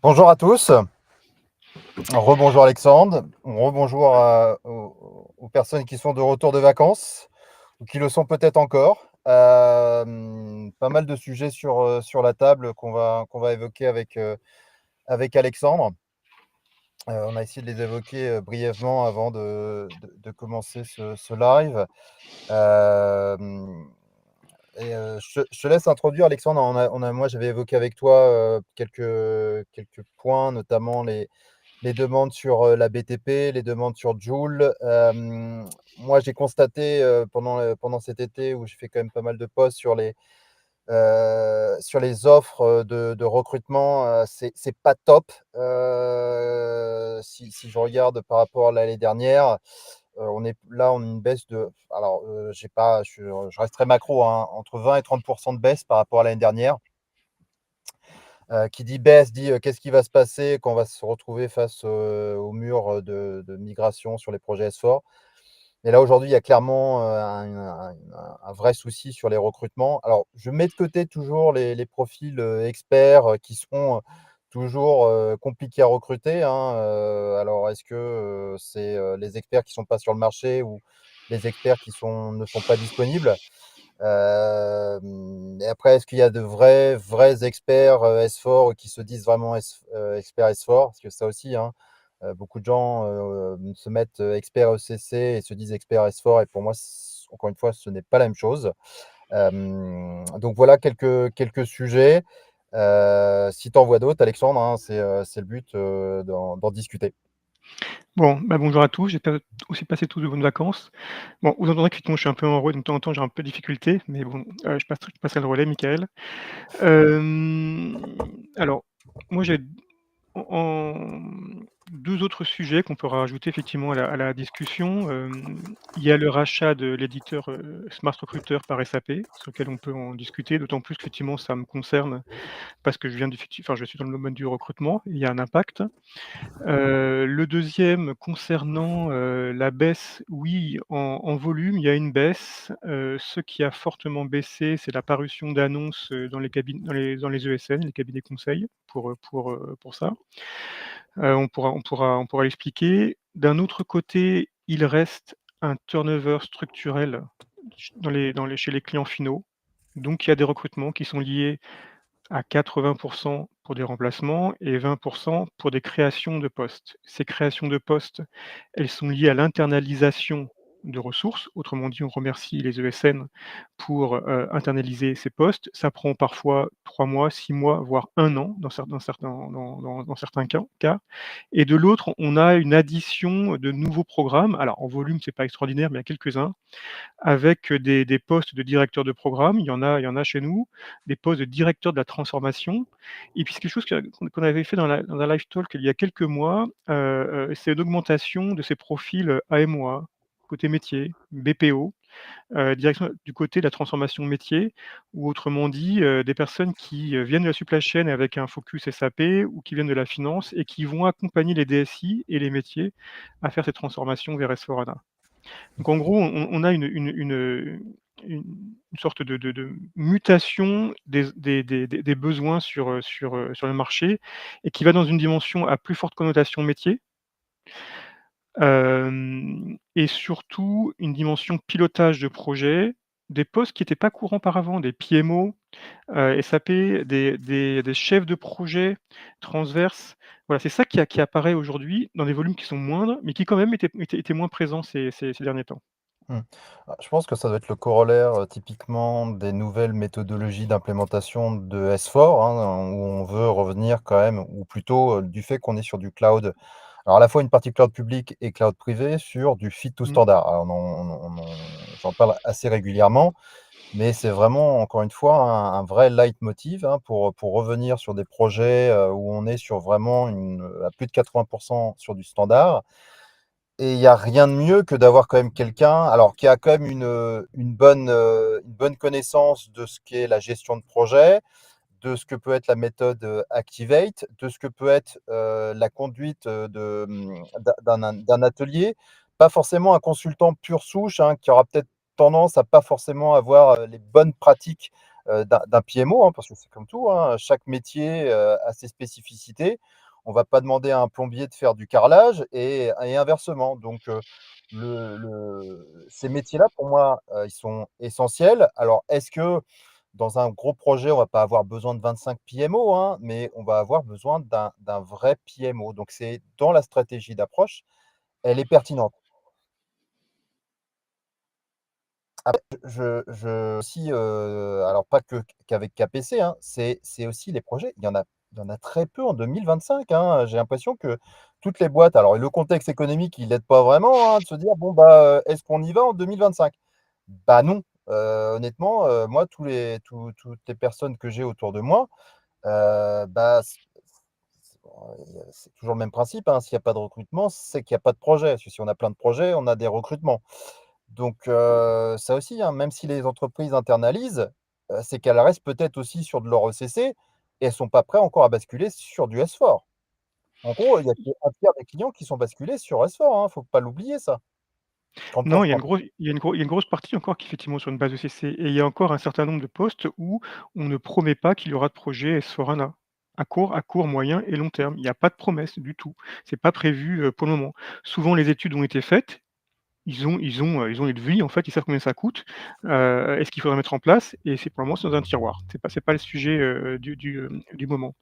Bonjour à tous, rebonjour Alexandre, rebonjour aux personnes qui sont de retour de vacances ou qui le sont peut-être encore. Pas mal de sujets sur la table qu'on va évoquer avec Alexandre. On a essayé de les évoquer, brièvement avant de commencer ce live. Hem je te laisse introduire Alexandre. Moi j'avais évoqué avec toi, quelques points, notamment les demandes sur, la BTP, les demandes sur Joule. Moi, j'ai constaté, pendant cet été où j'ai fait quand même pas mal de posts sur les offres, de recrutement, c'est pas top. Si je regarde par rapport à l'année dernière, on a une baisse de alors, j'ai pas je reste macro, hein, entre 20 et 30 de baisse par rapport à l'année dernière. Qui dit baisse dit, qu'est-ce qui va se passer quand on va se retrouver face, au mur, de migration sur les projets S4. Et là, aujourd'hui, il y a clairement, un vrai souci sur les recrutements. Alors, je mets de côté toujours les profils, experts, qui seront, toujours, compliqués à recruter, hein. Alors est-ce que, c'est, les experts qui sont pas sur le marché ou les experts qui ne sont pas disponibles? Et après, est-ce qu'il y a de vrais experts, S4 qui se disent vraiment experts S4? Parce que ça aussi, hein, beaucoup de gens, se mettent, experts ECC et se disent experts S4 et pour moi, encore une fois, ce n'est pas la même chose. Donc voilà quelques sujets. Si tu en vois d'autres, Alexandre, hein, c'est le but, d'en discuter. Bon, bah, bonjour à tous, j'espère aussi passer tous de bonnes vacances. Bon, vous entendrez qu'effectivement je suis un peu enrhumé, donc de temps en temps j'ai un peu de difficulté, mais bon, je passerai le relais, Michael. Alors, moi j'ai en 2 autres sujets qu'on peut rajouter effectivement à la discussion. Il y a le rachat de l'éditeur, Smart Recruiter par SAP, sur lequel on peut en discuter, d'autant plus qu'effectivement ça me concerne parce que je suis dans le domaine du recrutement, il y a un impact. Le deuxième concernant, la baisse, oui, en volume, il y a une baisse. Ce qui a fortement baissé, c'est la parution d'annonces, dans les dans les ESN, les cabinets conseils, pour ça. On pourra l'expliquer. D'un autre côté, il reste un turnover structurel chez les clients finaux. Donc il y a des recrutements qui sont liés à 80 pour des remplacements et 20 pour des créations de postes. Ces créations de postes, elles sont liées à l'internalisation de ressources. Autrement dit, on remercie les ESN pour, internaliser ces postes. Ça prend parfois 3 mois, 6 mois, voire 1 an dans certains cas. Et de l'autre, on a une addition de nouveaux programmes. Alors en volume, c'est pas extraordinaire, mais il y a quelques-uns avec des postes de directeur de programme, il y en a chez nous, des postes de directeur de la transformation et puis c'est quelque chose qu'on avait fait dans un live talk il y a quelques mois, c'est une augmentation de ces profils, AMOA, côté métier, BPO, direction du côté de la transformation métier ou autrement dit, des personnes qui, viennent de la supply chain avec un focus SAP ou qui viennent de la finance et qui vont accompagner les DSI et les métiers à faire cette transformation vers S/4HANA. Donc en gros, on a une sorte de mutation des besoins sur le marché et qui va dans une dimension à plus forte connotation métier, et surtout une dimension pilotage de projet, des postes qui étaient pas courants auparavant, des PMO, SAP, des chefs de projet transverses. Voilà, c'est ça qui apparaît aujourd'hui dans des volumes qui sont moindres, mais qui quand même étaient moins présents ces derniers temps. Mmh. Je pense que ça doit être le corollaire, typiquement des nouvelles méthodologies d'implémentation de S4, hein, où on veut revenir quand même ou plutôt, du fait qu'on est sur du cloud, alors à la fois une partie cloud public et cloud privé sur du fit to Mmh. standard. Alors j'en parle assez régulièrement, mais c'est vraiment encore une fois un vrai leitmotiv, hein, pour revenir sur des projets, où on est sur vraiment à plus de 80 sur du standard. Et il y a rien de mieux que d'avoir quand même quelqu'un, alors qui a quand même une bonne connaissance de ce qu'est la gestion de projet, de ce que peut être la méthode, Activate, de ce que peut être, la conduite, d'un atelier. Pas forcément un consultant pure souche, hein, qui aura peut-être tendance à pas forcément avoir, les bonnes pratiques, d'un PMO, hein, parce que c'est comme tout, hein, chaque métier a ses spécificités. On ne va pas demander à un plombier de faire du carrelage et inversement. Donc, ces métiers-là, pour moi, ils sont essentiels. Alors, est-ce que dans un gros projet, on va pas avoir besoin de 25 PMO, hein, mais on va avoir besoin d'un vrai PMO. Donc, c'est dans la stratégie d'approche, elle est pertinente. Après, je aussi, alors pas qu'avec KPC, hein, c'est aussi les projets, il y en a très peu en 2025, hein. J'ai l'impression que toutes les boîtes, alors le contexte économique, il aide pas vraiment, hein, de se dire: «Bon, bah, est-ce qu'on y va en 2025?» Bah, non, honnêtement, moi, toutes les personnes que j'ai autour de moi, bah, c'est toujours le même principe, hein, s'il y a pas de recrutement, c'est qu'il y a pas de projet. Parce que si on a plein de projets, on a des recrutements. Donc, ça aussi, hein, même si les entreprises internalisent, c'est qu'elles restent peut-être aussi sur de leur ECC et elles sont pas prêtes encore à basculer sur du S4. En gros, il y a qu'un tiers des clients qui sont basculés sur S4, hein, faut pas l'oublier ça. 30. Non, il y a une grosse partie encore qui est effectivement sur une base ECC et il y a encore un certain nombre de postes où on ne promet pas qu'il y aura de projet S/4HANA à court, moyen et long terme. Il n'y a pas de promesse du tout. C'est pas prévu, pour le moment. Souvent les études ont été faites, ils ont les devis en fait, ils savent combien ça coûte, et ce qu'il faudra mettre en place et c'est pour le moment c'est dans un tiroir. C'est pas le sujet, du moment.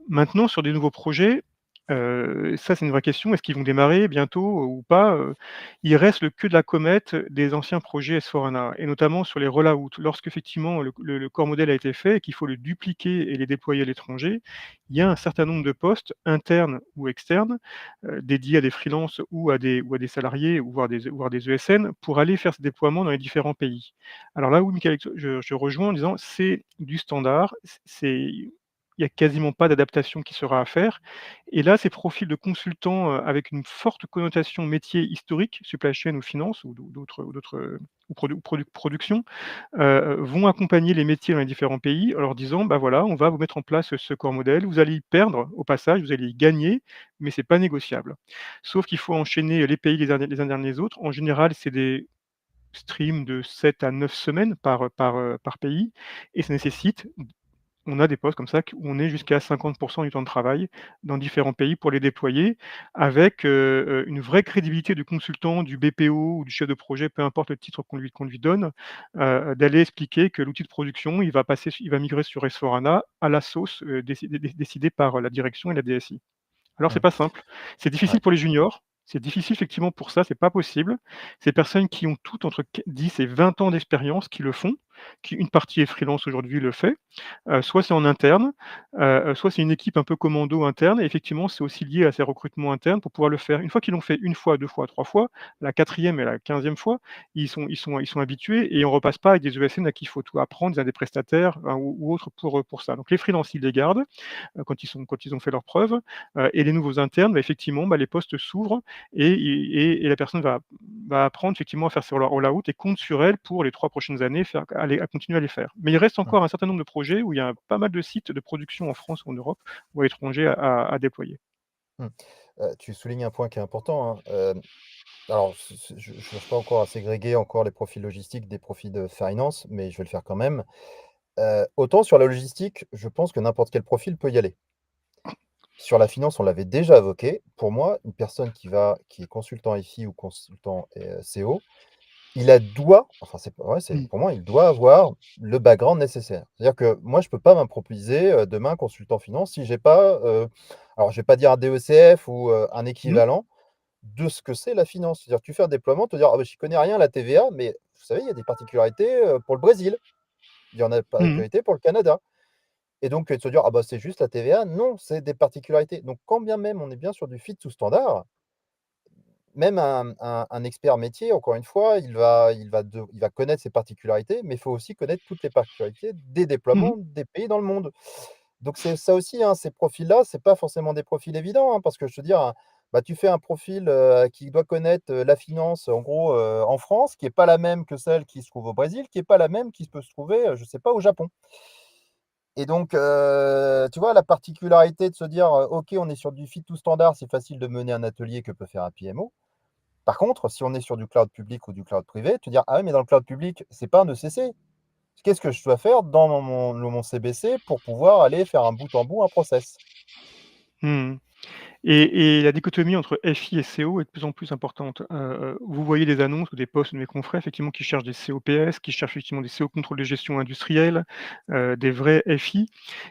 Maintenant sur des nouveaux projets, ça c'est une vraie question. Est-ce qu'ils vont démarrer bientôt ou pas? Il reste le queue de la comète des anciens projets S/4HANA et notamment sur les roll-out. Lorsqu'effectivement le corps modèle a été fait et qu'il faut le dupliquer et les déployer à l'étranger, il y a un certain nombre de postes internes ou externes, dédiés à des freelances ou à des salariés ou voire des ESN pour aller faire ce déploiement dans les différents pays. Alors là où Michael, je rejoins en disant: «C'est du standard, il y a quasiment pas d'adaptation qui sera à faire et là, ces profils de consultants, avec une forte connotation métier historique, supply chain ou finance ou d'autres, ou production, vont accompagner les métiers dans les différents pays en leur disant: «Bah, voilà, on va vous mettre en place ce corps modèle, vous allez y perdre au passage, vous allez y gagner, mais c'est pas négociable». Sauf qu'il faut enchaîner les pays les uns derrière les autres. En général, c'est des streams de 7 à 9 semaines par pays et ça nécessite on a des postes comme ça où on est jusqu'à 50 du temps de travail dans différents pays pour les déployer avec, une vraie crédibilité du consultant, du BPO ou du chef de projet, peu importe le titre qu'on lui donne, d'aller expliquer que l'outil de production, il va migrer sur S/4HANA à la sauce, décidée par la direction et la DSI. Alors c'est Mmh. pas simple, c'est Ouais. difficile pour les juniors, c'est difficile effectivement pour ça, c'est pas possible. Ces personnes qui ont toutes entre 10 et 20 ans d'expérience qui le font, qui une partie est freelance aujourd'hui le fait, soit c'est en interne, soit c'est une équipe un peu commando interne et effectivement c'est aussi lié à ces recrutements internes pour pouvoir le faire. Une fois qu'ils l'ont fait une fois, 2 fois, 3 fois, la quatrième et la 15e fois, ils sont habitués et on repasse pas avec des ESN à qui il faut tout apprendre, à des prestataires, ou autres pour ça. Donc les freelances, ils les gardent, quand ils ont fait leurs preuves, et les nouveaux internes, bah, effectivement, bah, les postes s'ouvrent et la personne va apprendre effectivement à faire ses roll-out et compte sur elle pour les 3 prochaines années à continuer à les faire. Mais il reste Mmh. encore un certain nombre de projets où il y a pas mal de sites de production en France ou en Europe ou à l'étranger à déployer. Mmh. Tu soulignes un point qui est important, hein. Alors je ne cherche pas encore à ségréguer encore les profils logistiques des profils de finance, mais je vais le faire quand même. Autant sur la logistique, je pense que n'importe quel profil peut y aller. Sur la finance, on l'avait déjà évoqué. Pour moi, une personne qui est consultant FI ou consultant, CO, enfin c'est ouais, Mmh. pour moi, il doit avoir le background nécessaire. C'est-à-dire que moi, je peux pas m'improviser, demain consultant finance si j'ai pas, alors je vais pas dire un DECF ou, un Mmh. équivalent de ce que c'est la finance. C'est-à-dire tu fais un déploiement, te dire: «Ah bah, j'y connais rien à la TVA», mais vous savez, il y a des particularités, pour le Brésil. Il y en a des Mmh. particularités pour le Canada. Et donc, de se dire: «Ah bah, c'est juste la TVA», non, c'est des particularités. Donc quand bien même on est bien sur du fit sous standard, même un expert métier, encore une fois, il va connaître ses particularités, mais il faut aussi connaître toutes les particularités des Mmh. déploiements des pays dans le monde. Donc c'est ça aussi, hein, ces profils-là, c'est pas forcément des profils évidents, hein, parce que je veux dire, bah, tu fais un profil, qui doit connaître, la finance, en gros, en France, qui est pas la même que celle qui se trouve au Brésil, qui est pas la même qui peut se trouver, je sais pas, au Japon. Et donc, tu vois, la particularité de se dire, «OK, on est sur du fit to standard», c'est facile de mener un atelier que peut faire un PMO. Par contre, si on est sur du cloud public ou du cloud privé, te dire: «Ah oui, mais dans le cloud public, c'est pas un ECC». Qu'est-ce que je dois faire dans mon CBC pour pouvoir aller faire un bout en bout un process? Mmh. Et la dichotomie entre FI et CO est de plus en plus importante. Vous voyez des annonces ou des posts de mes confrères effectivement qui cherchent des COPS, qui cherchent effectivement des CO contrôle de gestion industrielle, des vrais FI.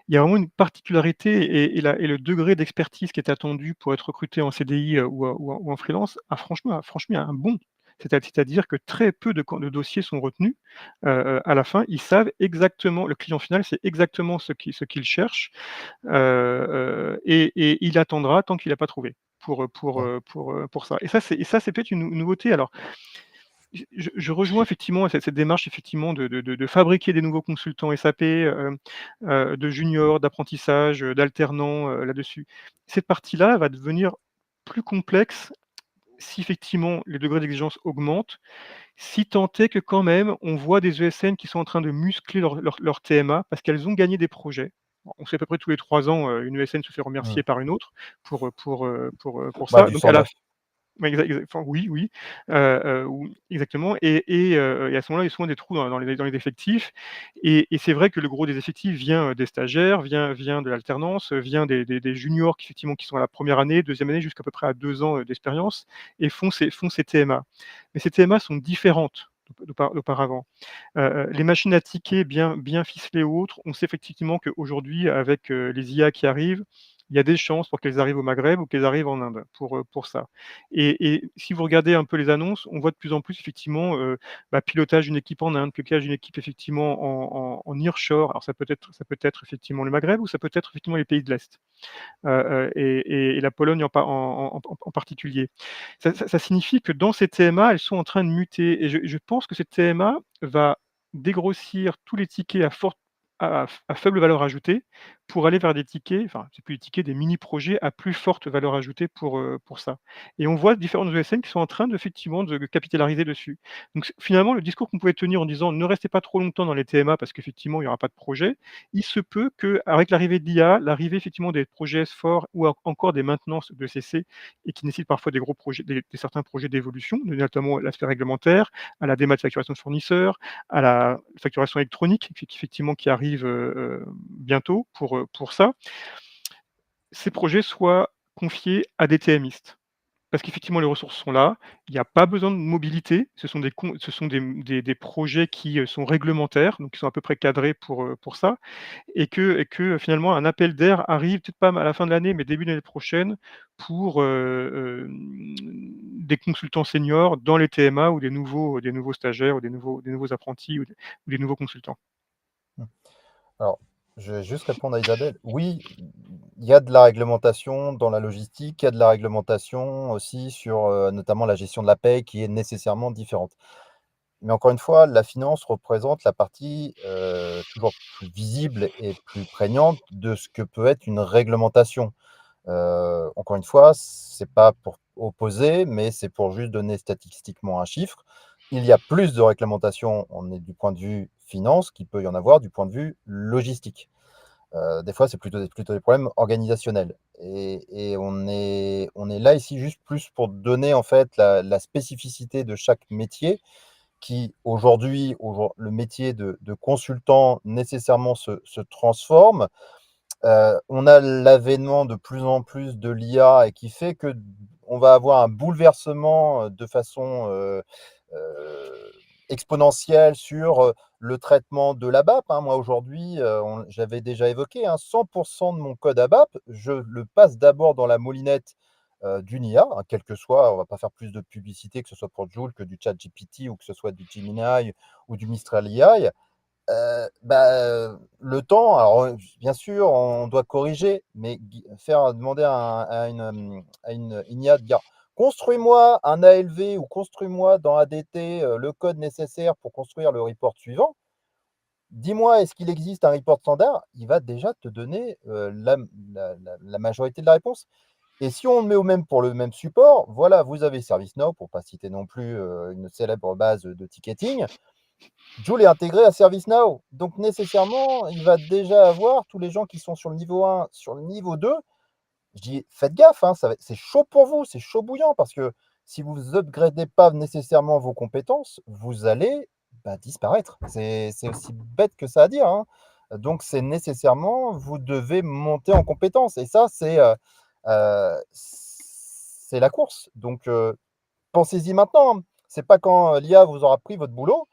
Il y a vraiment une particularité et le degré d'expertise qui est attendu pour être recruté en CDI, ou en freelance a franchement un bond. C'est-à-dire que très peu de dossiers sont retenus. À la fin, ils savent exactement le client final sait exactement ce qu'il cherche. Et il attendra tant qu'il n'a pas trouvé Ouais, pour ça. Et ça, c'est peut-être une nouveauté. Alors, je rejoins effectivement cette démarche effectivement de fabriquer des nouveaux consultants SAP, de juniors, d'apprentissage, d'alternants, là-dessus. Cette partie-là va devenir plus complexe si effectivement les degrés d'exigence augmentent, si tant est que quand même on voit des ESN qui sont en train de muscler leur TMA parce qu'elles ont gagné des projets. On sait à peu près tous les 3 ans, une ESN se fait mmh. remercier par une autre pour Bah, ça. du Donc à la 109. Ouais, enfin, oui, oui, ou exactement et à ce moment-là, il y a souvent des trous dans les effectifs et c'est vrai que le gros des effectifs vient, des stagiaires, vient de l'alternance, vient des juniors qui effectivement qui sont à la première année, deuxième année jusqu'à peu près à 2 ans, d'expérience et font ces TMA. Mais ces TMA sont différentes d'auparavant. Les machines à tickets bien ficelées ou autres, on sait effectivement qu'aujourd'hui avec, les IA qui arrivent, il y a des chances pour qu'elles arrivent au Maghreb ou qu'elles arrivent en Inde pour ça. Et si vous regardez un peu les annonces, on voit de plus en plus effectivement, pilotage d'une équipe en Inde, pilotage d'une équipe effectivement en nearshore. Alors ça peut être effectivement le Maghreb ou ça peut être effectivement les pays de l'Est, et la Pologne en particulier. Ça signifie que dans ces TMA, elles sont en train de muter et je pense que cette TMA va dégrossir tous les tickets à faible valeur ajoutée pour aller vers des tickets, enfin, c'est plus des tickets, des mini projets à plus forte valeur ajoutée pour ça. Et on voit différentes ESN qui sont en train effectivement de capitaliser dessus. Donc finalement, le discours qu'on pouvait tenir en disant: «Ne restez pas trop longtemps dans les TMA parce qu'effectivement il y aura pas de projet», il se peut qu'avec l'arrivée de l'IA, l'arrivée effectivement des projets S4 ou encore des maintenances de CC et qui nécessitent parfois des gros projets, certains projets d'évolution, notamment l'aspect réglementaire, à la dématérialisation de fournisseurs, à la facturation électronique effectivement qui arrive, bientôt pour ça. Ces projets soient confiés à des TMistes. Parce qu'effectivement, les ressources sont là, il n'y a pas besoin de mobilité, ce sont des projets qui, sont réglementaires, donc qui sont à peu près cadrés pour ça et que finalement un appel d'air arrive, peut-être pas à la fin de l'année, mais début de l'année prochaine pour, des consultants seniors dans les TMA ou des nouveaux stagiaires ou des nouveaux apprentis ou des nouveaux consultants. Mmh. Alors, je vais juste répondre à Isabelle. Oui, il y a de la réglementation dans la logistique, il y a de la réglementation aussi sur, notamment la gestion de la paie qui est nécessairement différente. Mais encore une fois, la finance représente la partie, toujours plus visible et plus prégnante de ce que peut être une réglementation. Encore une fois, c'est pas pour opposer, mais c'est pour juste donner statistiquement un chiffre. Il y a plus de réglementation, on est du point de vue finance, qu'il peut y en avoir du point de vue logistique. Des fois, c'est plutôt des problèmes organisationnels et on est là ici juste plus pour donner en fait la spécificité de chaque métier qui aujourd'hui, le métier de consultant nécessairement se transforme. On a l'avènement de plus en plus de l'IA et qui fait qu'on va avoir un bouleversement, de façon, exponentielle sur, le traitement de l'ABAP, hein. Moi aujourd'hui, j'avais déjà évoqué, hein, 100 de mon code ABAP, je le passe d'abord dans la moulinette, d'une IA, hein, quel que soit, on va pas faire plus de publicité, que ce soit pour Joule que du ChatGPT ou que ce soit du Gemini ou du Mistral AI. Le temps, alors, bien sûr, on doit corriger, mais faire demander à une IA de dire: «Construis-moi un ALV ou construis-moi dans ADT, le code nécessaire pour construire le report suivant. Dis-moi, est-ce qu'il existe un report standard?» Il va déjà te donner, la majorité de la réponse et si on le met au même pour le même support, voilà, vous avez ServiceNow, pour pas citer non plus, une célèbre base de ticketing. Joule est intégré à ServiceNow, donc nécessairement, il va déjà avoir tous les gens qui sont sur le niveau 1, sur le niveau 2. Je dis: «Faites gaffe, hein, c'est chaud pour vous, c'est chaud bouillant» parce que si vous upgradez pas nécessairement vos compétences, vous allez disparaître. C'est aussi bête que ça à dire, hein. Donc c'est nécessairement vous devez monter en compétence et ça c'est la course. Donc pensez-y maintenant, hein. C'est pas quand, l'IA vous aura pris votre boulot.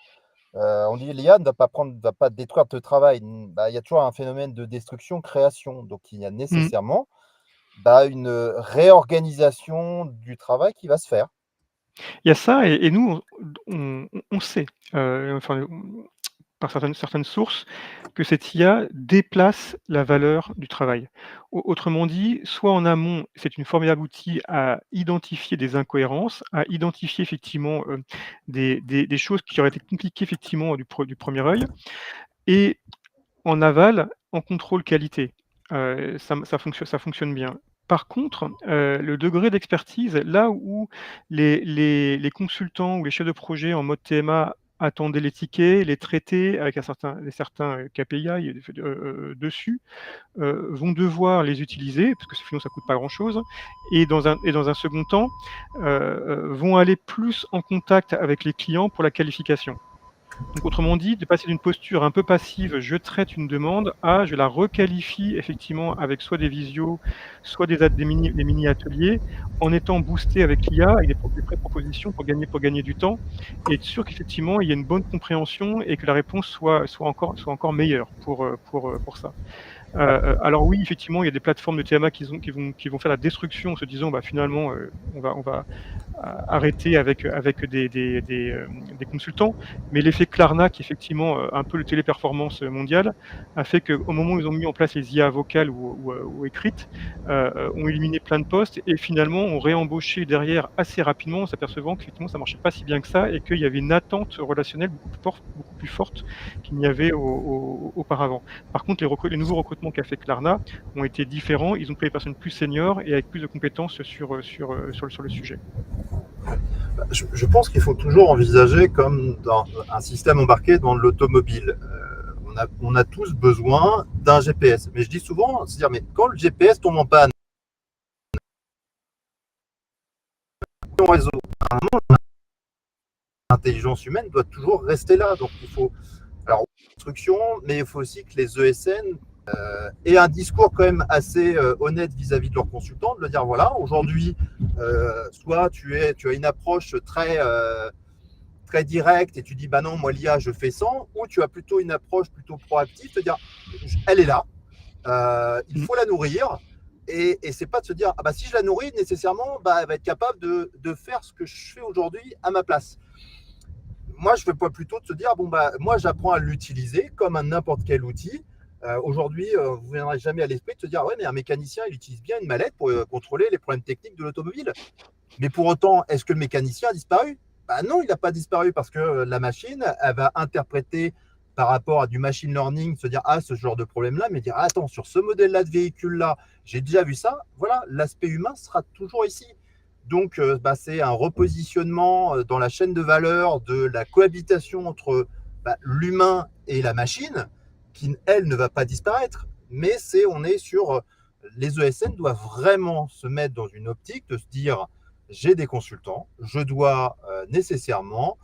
On dit: «L'IA ne va pas détruire ton travail». Il y a toujours un phénomène de destruction-création. Donc il y a Mmh. nécessairement, une, réorganisation du travail qui va se faire. Il y a ça et nous, on sait, enfin, par certaines sources, que cette IA déplace la valeur du travail. Autrement dit, soit en amont, c'est une formidable outil à identifier des incohérences, à identifier effectivement, des choses qui auraient été compliquées effectivement du premier œil et en aval, en contrôle qualité, ça fonctionne bien. Par contre, le degré d'expertise, là où les consultants ou les chefs de projet en mode TMA attendaient les tickets, les traités avec certains KPI dessus, vont devoir les utiliser parce que sinon ça coûte pas grand chose et dans un second temps, vont aller plus en contact avec les clients pour la qualification. Donc autrement dit, de passer d'une posture un peu passive, je traite une demande, à je la requalifie effectivement avec soit des visios, soit des mini ateliers, en étant boosté avec l'IA et des pré-propositions pour gagner du temps et être sûr qu'effectivement il y a une bonne compréhension et que la réponse soit encore meilleure pour ça. Alors oui, effectivement, il y a des plateformes de TMA qui vont faire la destruction en se disant: «Bah, finalement, on va arrêter avec des consultants. Mais l'effet Klarna, qui est effectivement un peu le téléperformance mondial, a fait qu'au moment où ils ont mis en place les IA vocales ou écrites, ont éliminé plein de postes et finalement ont réembauché derrière assez rapidement, en s'apercevant qu'effectivement ça marchait pas si bien que ça et qu'il y avait une attente relationnelle beaucoup plus forte qu'il n'y avait auparavant. Par contre, les nouveaux recrutements qu'a fait Klarna ont été différents. Ils ont pris des personnes plus seniors et avec plus de compétences sur le sujet. Je pense qu'il faut toujours envisager comme dans un système embarqué dans l'automobile. On a tous besoin d'un GPS. Mais je dis souvent, c'est-à-dire, mais quand le GPS tombe en panne, ton réseau, à un moment, l'intelligence humaine doit toujours rester là. Donc il faut, alors, construction, mais il faut aussi que les ESN aient un discours quand même assez honnête vis-à-vis de leurs consultants, de leur dire voilà, aujourd'hui, soit tu as une approche très direct et tu dis bah non, moi l'IA je fais sans, ou tu as plutôt une approche plutôt proactive, te dire elle est là, il Mmh. faut la nourrir. Et c'est pas de se dire ah bah si je la nourris nécessairement elle va être capable de faire ce que je fais aujourd'hui à ma place. Moi je fais pas plutôt de se dire bon bah moi j'apprends à l'utiliser comme un n'importe quel outil. Aujourd'hui vous ne viendrez jamais à l'esprit de se dire ouais mais un mécanicien il utilise bien une mallette pour contrôler les problèmes techniques de l'automobile. Mais pour autant, est-ce que le mécanicien a disparu? Bah non, il n'a pas disparu parce que la machine, elle va interpréter par rapport à du machine learning, se dire ah ce genre de problème-là, mais dire ah, attends, sur ce modèle-là de véhicule-là, j'ai déjà vu ça. Voilà, l'aspect humain sera toujours ici. Donc c'est un repositionnement dans la chaîne de valeur de la cohabitation entre l'humain et la machine, qui elle ne va pas disparaître. Mais on est sur les ESN doivent vraiment se mettre dans une optique de se dire j'ai des consultants, je dois nécessairement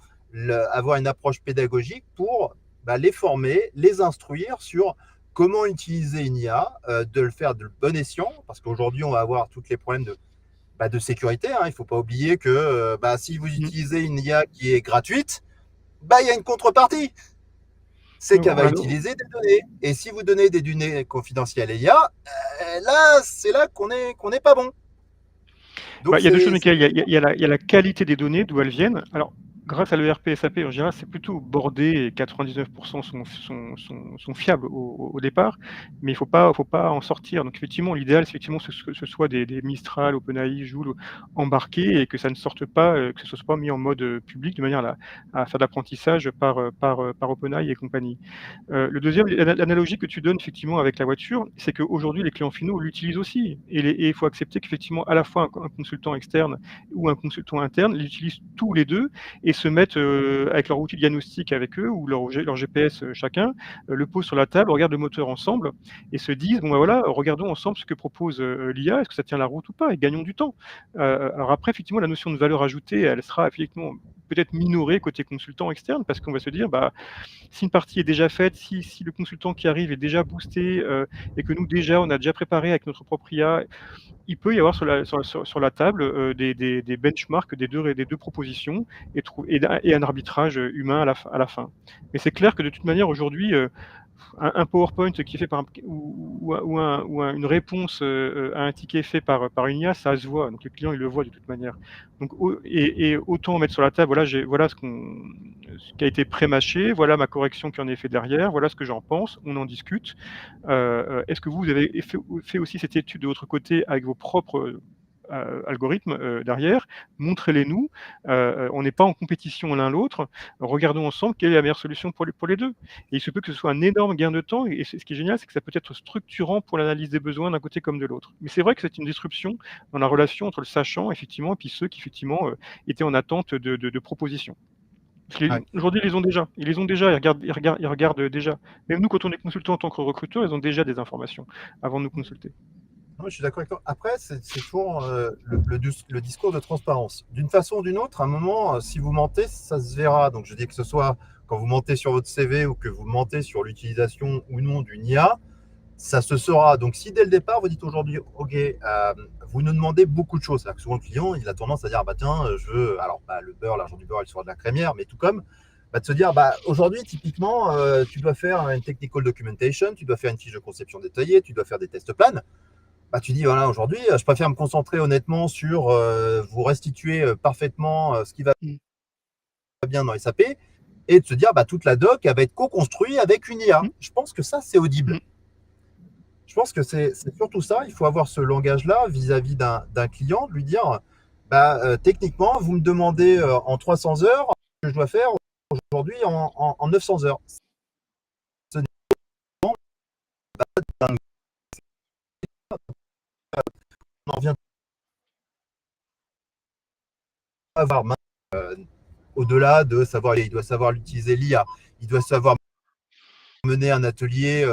avoir une approche pédagogique pour les former, les instruire sur comment utiliser une IA, de le faire de bon escient, parce qu'aujourd'hui, on va avoir tous les problèmes de sécurité. Hein. Il ne faut pas oublier que si vous Mmh. utilisez une IA qui est gratuite, il y a une contrepartie. C'est qu'elle va Alors, utiliser des données. Et si vous donnez des données confidentielles à l'IA, là, c'est là qu'on n'est pas bon. bah, Donc, il y a 2 choses, c'est Mickaël. Il y a la qualité des données, d'où elles viennent. Alors, grâce à l'ERP SAP, en général, c'est plutôt bordé et 99 sont fiables au départ, mais il faut pas en sortir. Donc effectivement, l'idéal, c'est effectivement que ce soit des Mistral, OpenAI, Joule embarqués et que ça ne sorte pas, que ce soit pas mis en mode, public de manière à faire de l'apprentissage par OpenAI et compagnie. Le deuxième, l'analogie que tu donnes effectivement avec la voiture, c'est qu'aujourd'hui les clients finaux l'utilisent aussi et il faut accepter qu'effectivement à la fois un consultant externe ou un consultant interne l'utilisent tous les 2 et se mettent, avec leur outil de diagnostic avec eux ou leur GPS, chacun, le posent sur la table, regardent le moteur ensemble et se disent: «Bon, bah, voilà, regardons ensemble ce que propose, l'IA, est-ce que ça tient la route ou pas? Et gagnons du temps». Alors après effectivement la notion de valeur ajoutée, elle sera effectivement peut-être minorer côté consultant externe, parce qu'on va se dire, bah, si une partie est déjà faite, si le consultant qui arrive est déjà boosté, et que nous déjà, on a déjà préparé avec notre propre IA, il peut y avoir sur la table, des benchmarks des 2 propositions et un arbitrage, humain à la fin. Mais c'est clair que de toute manière aujourd'hui, un PowerPoint qui est fait par un une réponse, à un ticket fait par une IA, ça se voit, donc le client il le voit de toute manière. Donc autant mettre sur la table, voilà ce qui a été pré-mâché, voilà ma correction qui en est fait derrière, voilà ce que j'en pense, on en discute. Est-ce que vous avez fait aussi cette étude de votre côté avec vos propres, algorithmes, derrière? Montrez-les nous, on n'est pas en compétition l'un l'autre, regardons ensemble quelle est la meilleure solution pour les 2. Et il se peut que ce soit un énorme gain de temps et ce qui est génial, c'est que ça peut être structurant pour l'analyse des besoins d'un côté comme de l'autre. Mais c'est vrai que c'est une disruption dans la relation entre le sachant effectivement et puis ceux qui effectivement, étaient en attente de propositions. Parce que Ouais. aujourd'hui, ils les ont déjà, ils regardent, déjà. Même nous, quand on est consultant en tant que recruteur, ils ont déjà des informations avant de nous consulter. Non, je suis d'accord avec toi. Après, c'est toujours le discours de transparence. D'une façon ou d'une autre, à un moment, si vous mentez, ça se verra. Donc, je dis que ce soit quand vous mentez sur votre CV ou que vous mentez sur l'utilisation ou non d'une IA, ça se saura. Donc, si dès le départ, vous dites aujourd'hui, OK, vous nous demandez beaucoup de choses. C'est-à-dire que souvent, le client, il a tendance à dire, ah, bah, tiens, je veux, alors, bah, le beurre, l'argent du beurre, il sera de la crémière, mais tout comme, bah, de se dire, bah, aujourd'hui, typiquement, tu dois faire une technical documentation, tu dois faire une fiche de conception détaillée, tu dois faire des tests plans. Bah, tu dis, voilà, aujourd'hui, je préfère me concentrer honnêtement sur vous restituer parfaitement ce qui va Mmh. bien dans SAP et de se dire, bah, toute la doc, elle va être co-construite avec une IA. Mmh. Je pense que ça, c'est audible. Mmh. Je pense que c'est surtout ça. Il faut avoir ce langage-là vis-à-vis d'un client, de lui dire, bah, techniquement, vous me demandez en 300 heures ce que je dois faire aujourd'hui en 900 heures. Ce n'est pas on en vient à avoir au-delà de savoir, il doit savoir l'utiliser l'IA, il doit savoir mener un atelier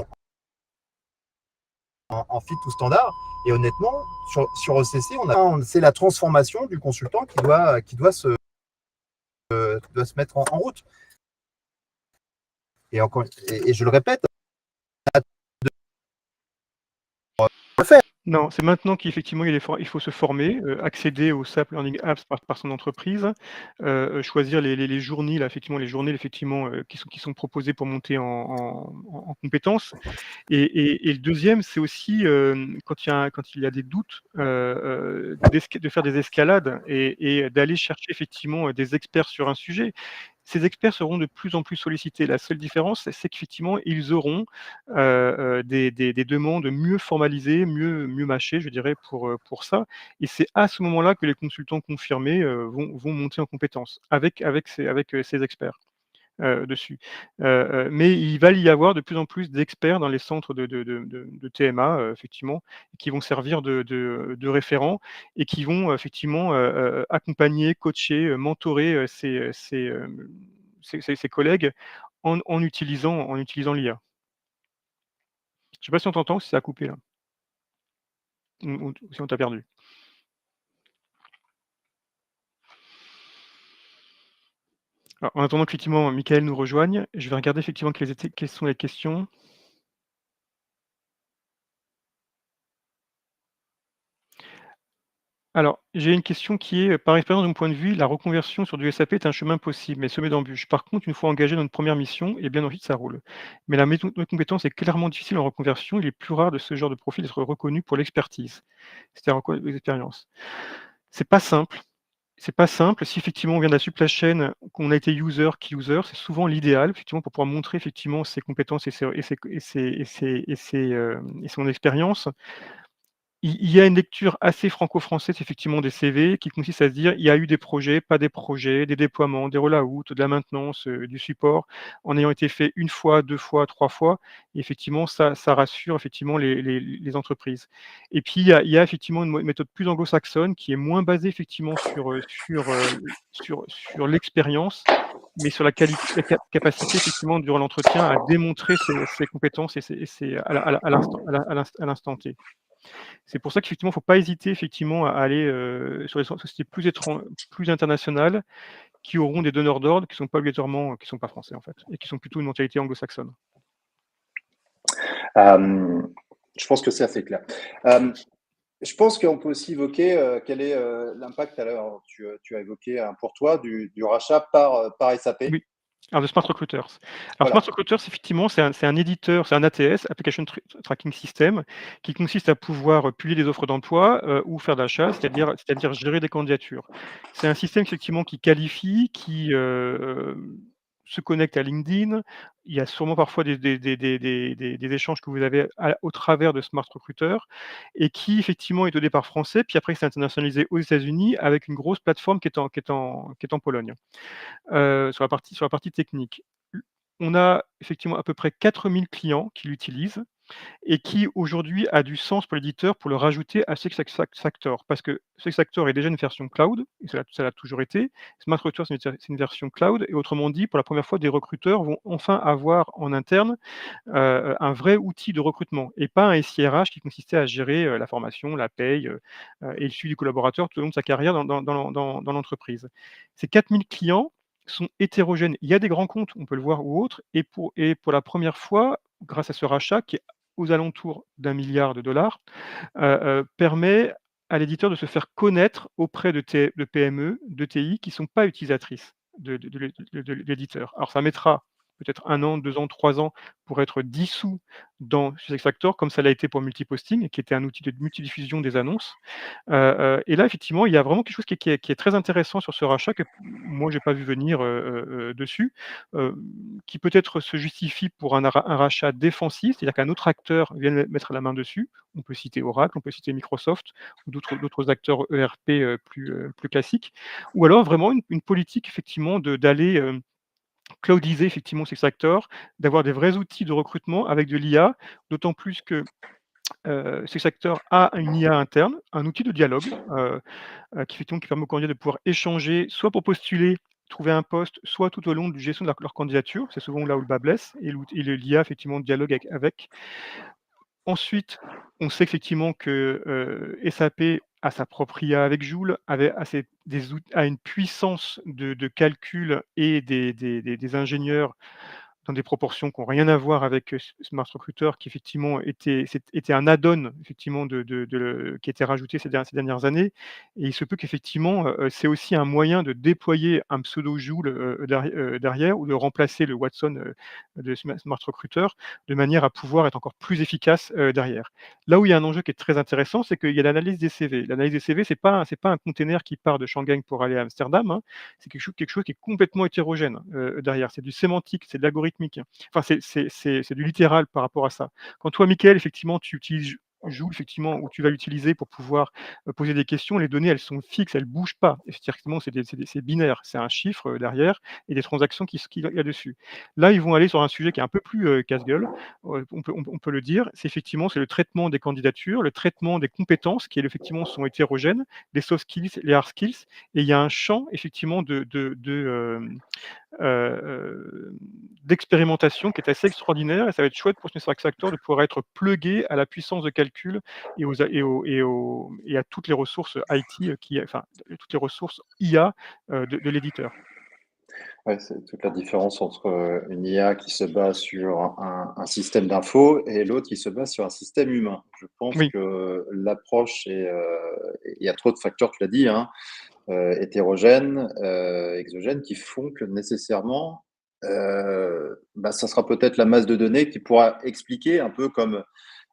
en fit ou standard. Et honnêtement, sur ECC, c'est la transformation du consultant qui doit se mettre en route. Et je le répète, le faire. Non, c'est maintenant qu'effectivement il faut se former, accéder aux SAP Learning Apps par son entreprise, choisir les journées là, effectivement les journées effectivement, qui sont proposées pour monter en compétences. Et le deuxième, c'est aussi, quand il y a des doutes, de faire des escalades et d'aller chercher effectivement, des experts sur un sujet. Ces experts seront de plus en plus sollicités. La seule différence, c'est qu'effectivement, ils auront, des demandes mieux formalisées, mieux mâchées, je dirais, pour ça. Et c'est à ce moment-là que les consultants confirmés, vont monter en compétences ces experts. Dessus. Mais il va y avoir de plus en plus d'experts dans les centres de TMA, effectivement, qui vont servir de référents et qui vont effectivement, accompagner, coacher, mentorer, ses collègues en utilisant l'IA. Je sais pas si on t'entend, si ça a coupé là? Ou si on t'a perdu? Alors, en attendant qu'effectivement Michael nous rejoigne, je vais regarder effectivement quelles sont les questions. Alors, j'ai une question qui est, par expérience de mon point de vue, la reconversion sur du SAP est un chemin possible, mais semé d'embûches. Par contre, une fois engagé dans une première mission, et bien ensuite ça roule. Mais la méthode de compétence est clairement difficile en reconversion. Il est plus rare de ce genre de profil d'être reconnu pour l'expertise, c'est-à-dire l'expérience. C'est pas simple. C'est pas simple. Si effectivement on vient de la supply chain, qu'on a été user, key user, c'est souvent l'idéal, effectivement, pour pouvoir montrer effectivement ses compétences et son expérience. Il y a une lecture assez franco-française effectivement des CV qui consiste à se dire: «Il y a eu des projets, pas des projets, des déploiements, des roll-out, de la maintenance, du support, en ayant été fait 1 fois, 2 fois, 3 fois». Et effectivement ça rassure effectivement les entreprises. Et puis il y a effectivement une méthode plus anglo-saxonne qui est moins basée effectivement sur l'expérience, mais sur la capacité effectivement durant l'entretien à démontrer ses compétences et ses à l'instant T. C'est pour ça qu'effectivement, il ne faut pas hésiter effectivement à aller, sur les sociétés plus internationales qui auront des donneurs d'ordre qui sont pas obligatoirement, qui sont pas français en fait, et qui sont plutôt une mentalité anglo-saxonne. Je pense que c'est assez clair. Je pense qu'on peut aussi évoquer quel est l'impact, alors tu as évoqué pour toi du rachat par SAP. Oui. Alors de Smart Recruiters. Alors Voilà. Smart Recruiters, effectivement, c'est un éditeur, c'est un ATS, Application Tracking System, qui consiste à pouvoir publier des offres d'emploi ou faire d'achat, c'est-à-dire gérer des candidatures. C'est un système effectivement qui qualifie, qui se connecte à LinkedIn. Il y a sûrement parfois des échanges que vous avez au travers de Smart Recruiter et qui effectivement est au départ français, puis après c'est internationalisé aux États-Unis avec une grosse plateforme qui est en Pologne. Sur la partie technique. On a effectivement à peu près 4000 clients qui l'utilisent et qui aujourd'hui a du sens pour l'éditeur pour le rajouter à SuccessFactors. Parce que SuccessFactors est déjà une version cloud, et ça l'a toujours été. Smart Recruiter, c'est une version cloud, et autrement dit, pour la première fois, des recruteurs vont enfin avoir en interne un vrai outil de recrutement et pas un SIRH qui consistait à gérer la formation, la paye et le suivi du collaborateur tout au long de sa carrière dans l'entreprise. Ces 4000 clients sont hétérogènes. Il y a des grands comptes, on peut le voir, ou autres, et pour la première fois, grâce à ce rachat qui est aux alentours d'1 milliard de dollars, permet à l'éditeur de se faire connaître auprès de PME, de TI qui ne sont pas utilisatrices de l'éditeur. Alors ça mettra peut-être 1 an, 2 ans, 3 ans pour être dissous dans SuccessFactors, comme ça l'a été pour Multiposting, qui était un outil de multidiffusion des annonces. Et là, effectivement, il y a vraiment quelque chose qui est très intéressant sur ce rachat que moi, j'ai pas vu venir, dessus, qui peut-être se justifie pour un rachat défensif, c'est-à-dire qu'un autre acteur vienne mettre la main dessus. On peut citer Oracle, on peut citer Microsoft ou d'autres acteurs ERP, plus classiques. Ou alors vraiment une politique effectivement d'aller, cloudiser effectivement ces acteurs, d'avoir des vrais outils de recrutement avec de l'IA, d'autant plus que ce secteur a une IA interne, un outil de dialogue, effectivement qui permet aux candidats de pouvoir échanger, soit pour postuler, trouver un poste, soit tout au long de gestion de leur candidature. C'est souvent là où le bas blesse et l'IA effectivement dialogue avec. Ensuite, on sait effectivement que, SAP a sa propre IA avec Joule, a une puissance de calcul et des ingénieurs dans des proportions qui ont rien à voir avec, Smart Recruiter qui effectivement était un add-on effectivement qui était rajouté ces dernières années et il se peut qu'effectivement, c'est aussi un moyen de déployer un pseudo Joule, derrière ou de remplacer le Watson, de Smart Recruiter de manière à pouvoir être encore plus efficace, derrière. Là où il y a un enjeu qui est très intéressant, c'est qu'il y a l'analyse des CV. L'analyse des CV, c'est pas un container qui part de Shanghai pour aller à Amsterdam, hein. C'est quelque chose qui est complètement hétérogène, derrière. C'est du sémantique, c'est de l'algorithmique. Enfin, c'est du littéral par rapport à ça. Quand toi, Mickaël, effectivement, tu utilises Joule, effectivement, où tu vas l'utiliser pour pouvoir, poser des questions, les données, elles sont fixes, elles bougent pas. Effectivement, c'est binaire, c'est un chiffre, derrière et des transactions qu'il y a dessus. Là, ils vont aller sur un sujet qui est un peu plus, casse-gueule, on peut le dire. C'est le traitement des candidatures, le traitement des compétences qui, effectivement, sont hétérogènes, les soft skills, les hard skills et il y a un champ, effectivement, d'expérimentation qui est assez extraordinaire et ça va être chouette pour ce Factor de pouvoir être plugué à la puissance de calcul et à toutes les ressources IT, toutes les ressources IA, de l'éditeur. Ouais, c'est toute la différence entre une IA qui se base sur un système d'infos et l'autre qui se base sur un système humain. Je pense Oui. que l'approche il y a trop de facteurs, tu l'as dit, hein, hétérogènes, exogènes, qui font que nécessairement, ça sera peut-être la masse de données qui pourra expliquer un peu comme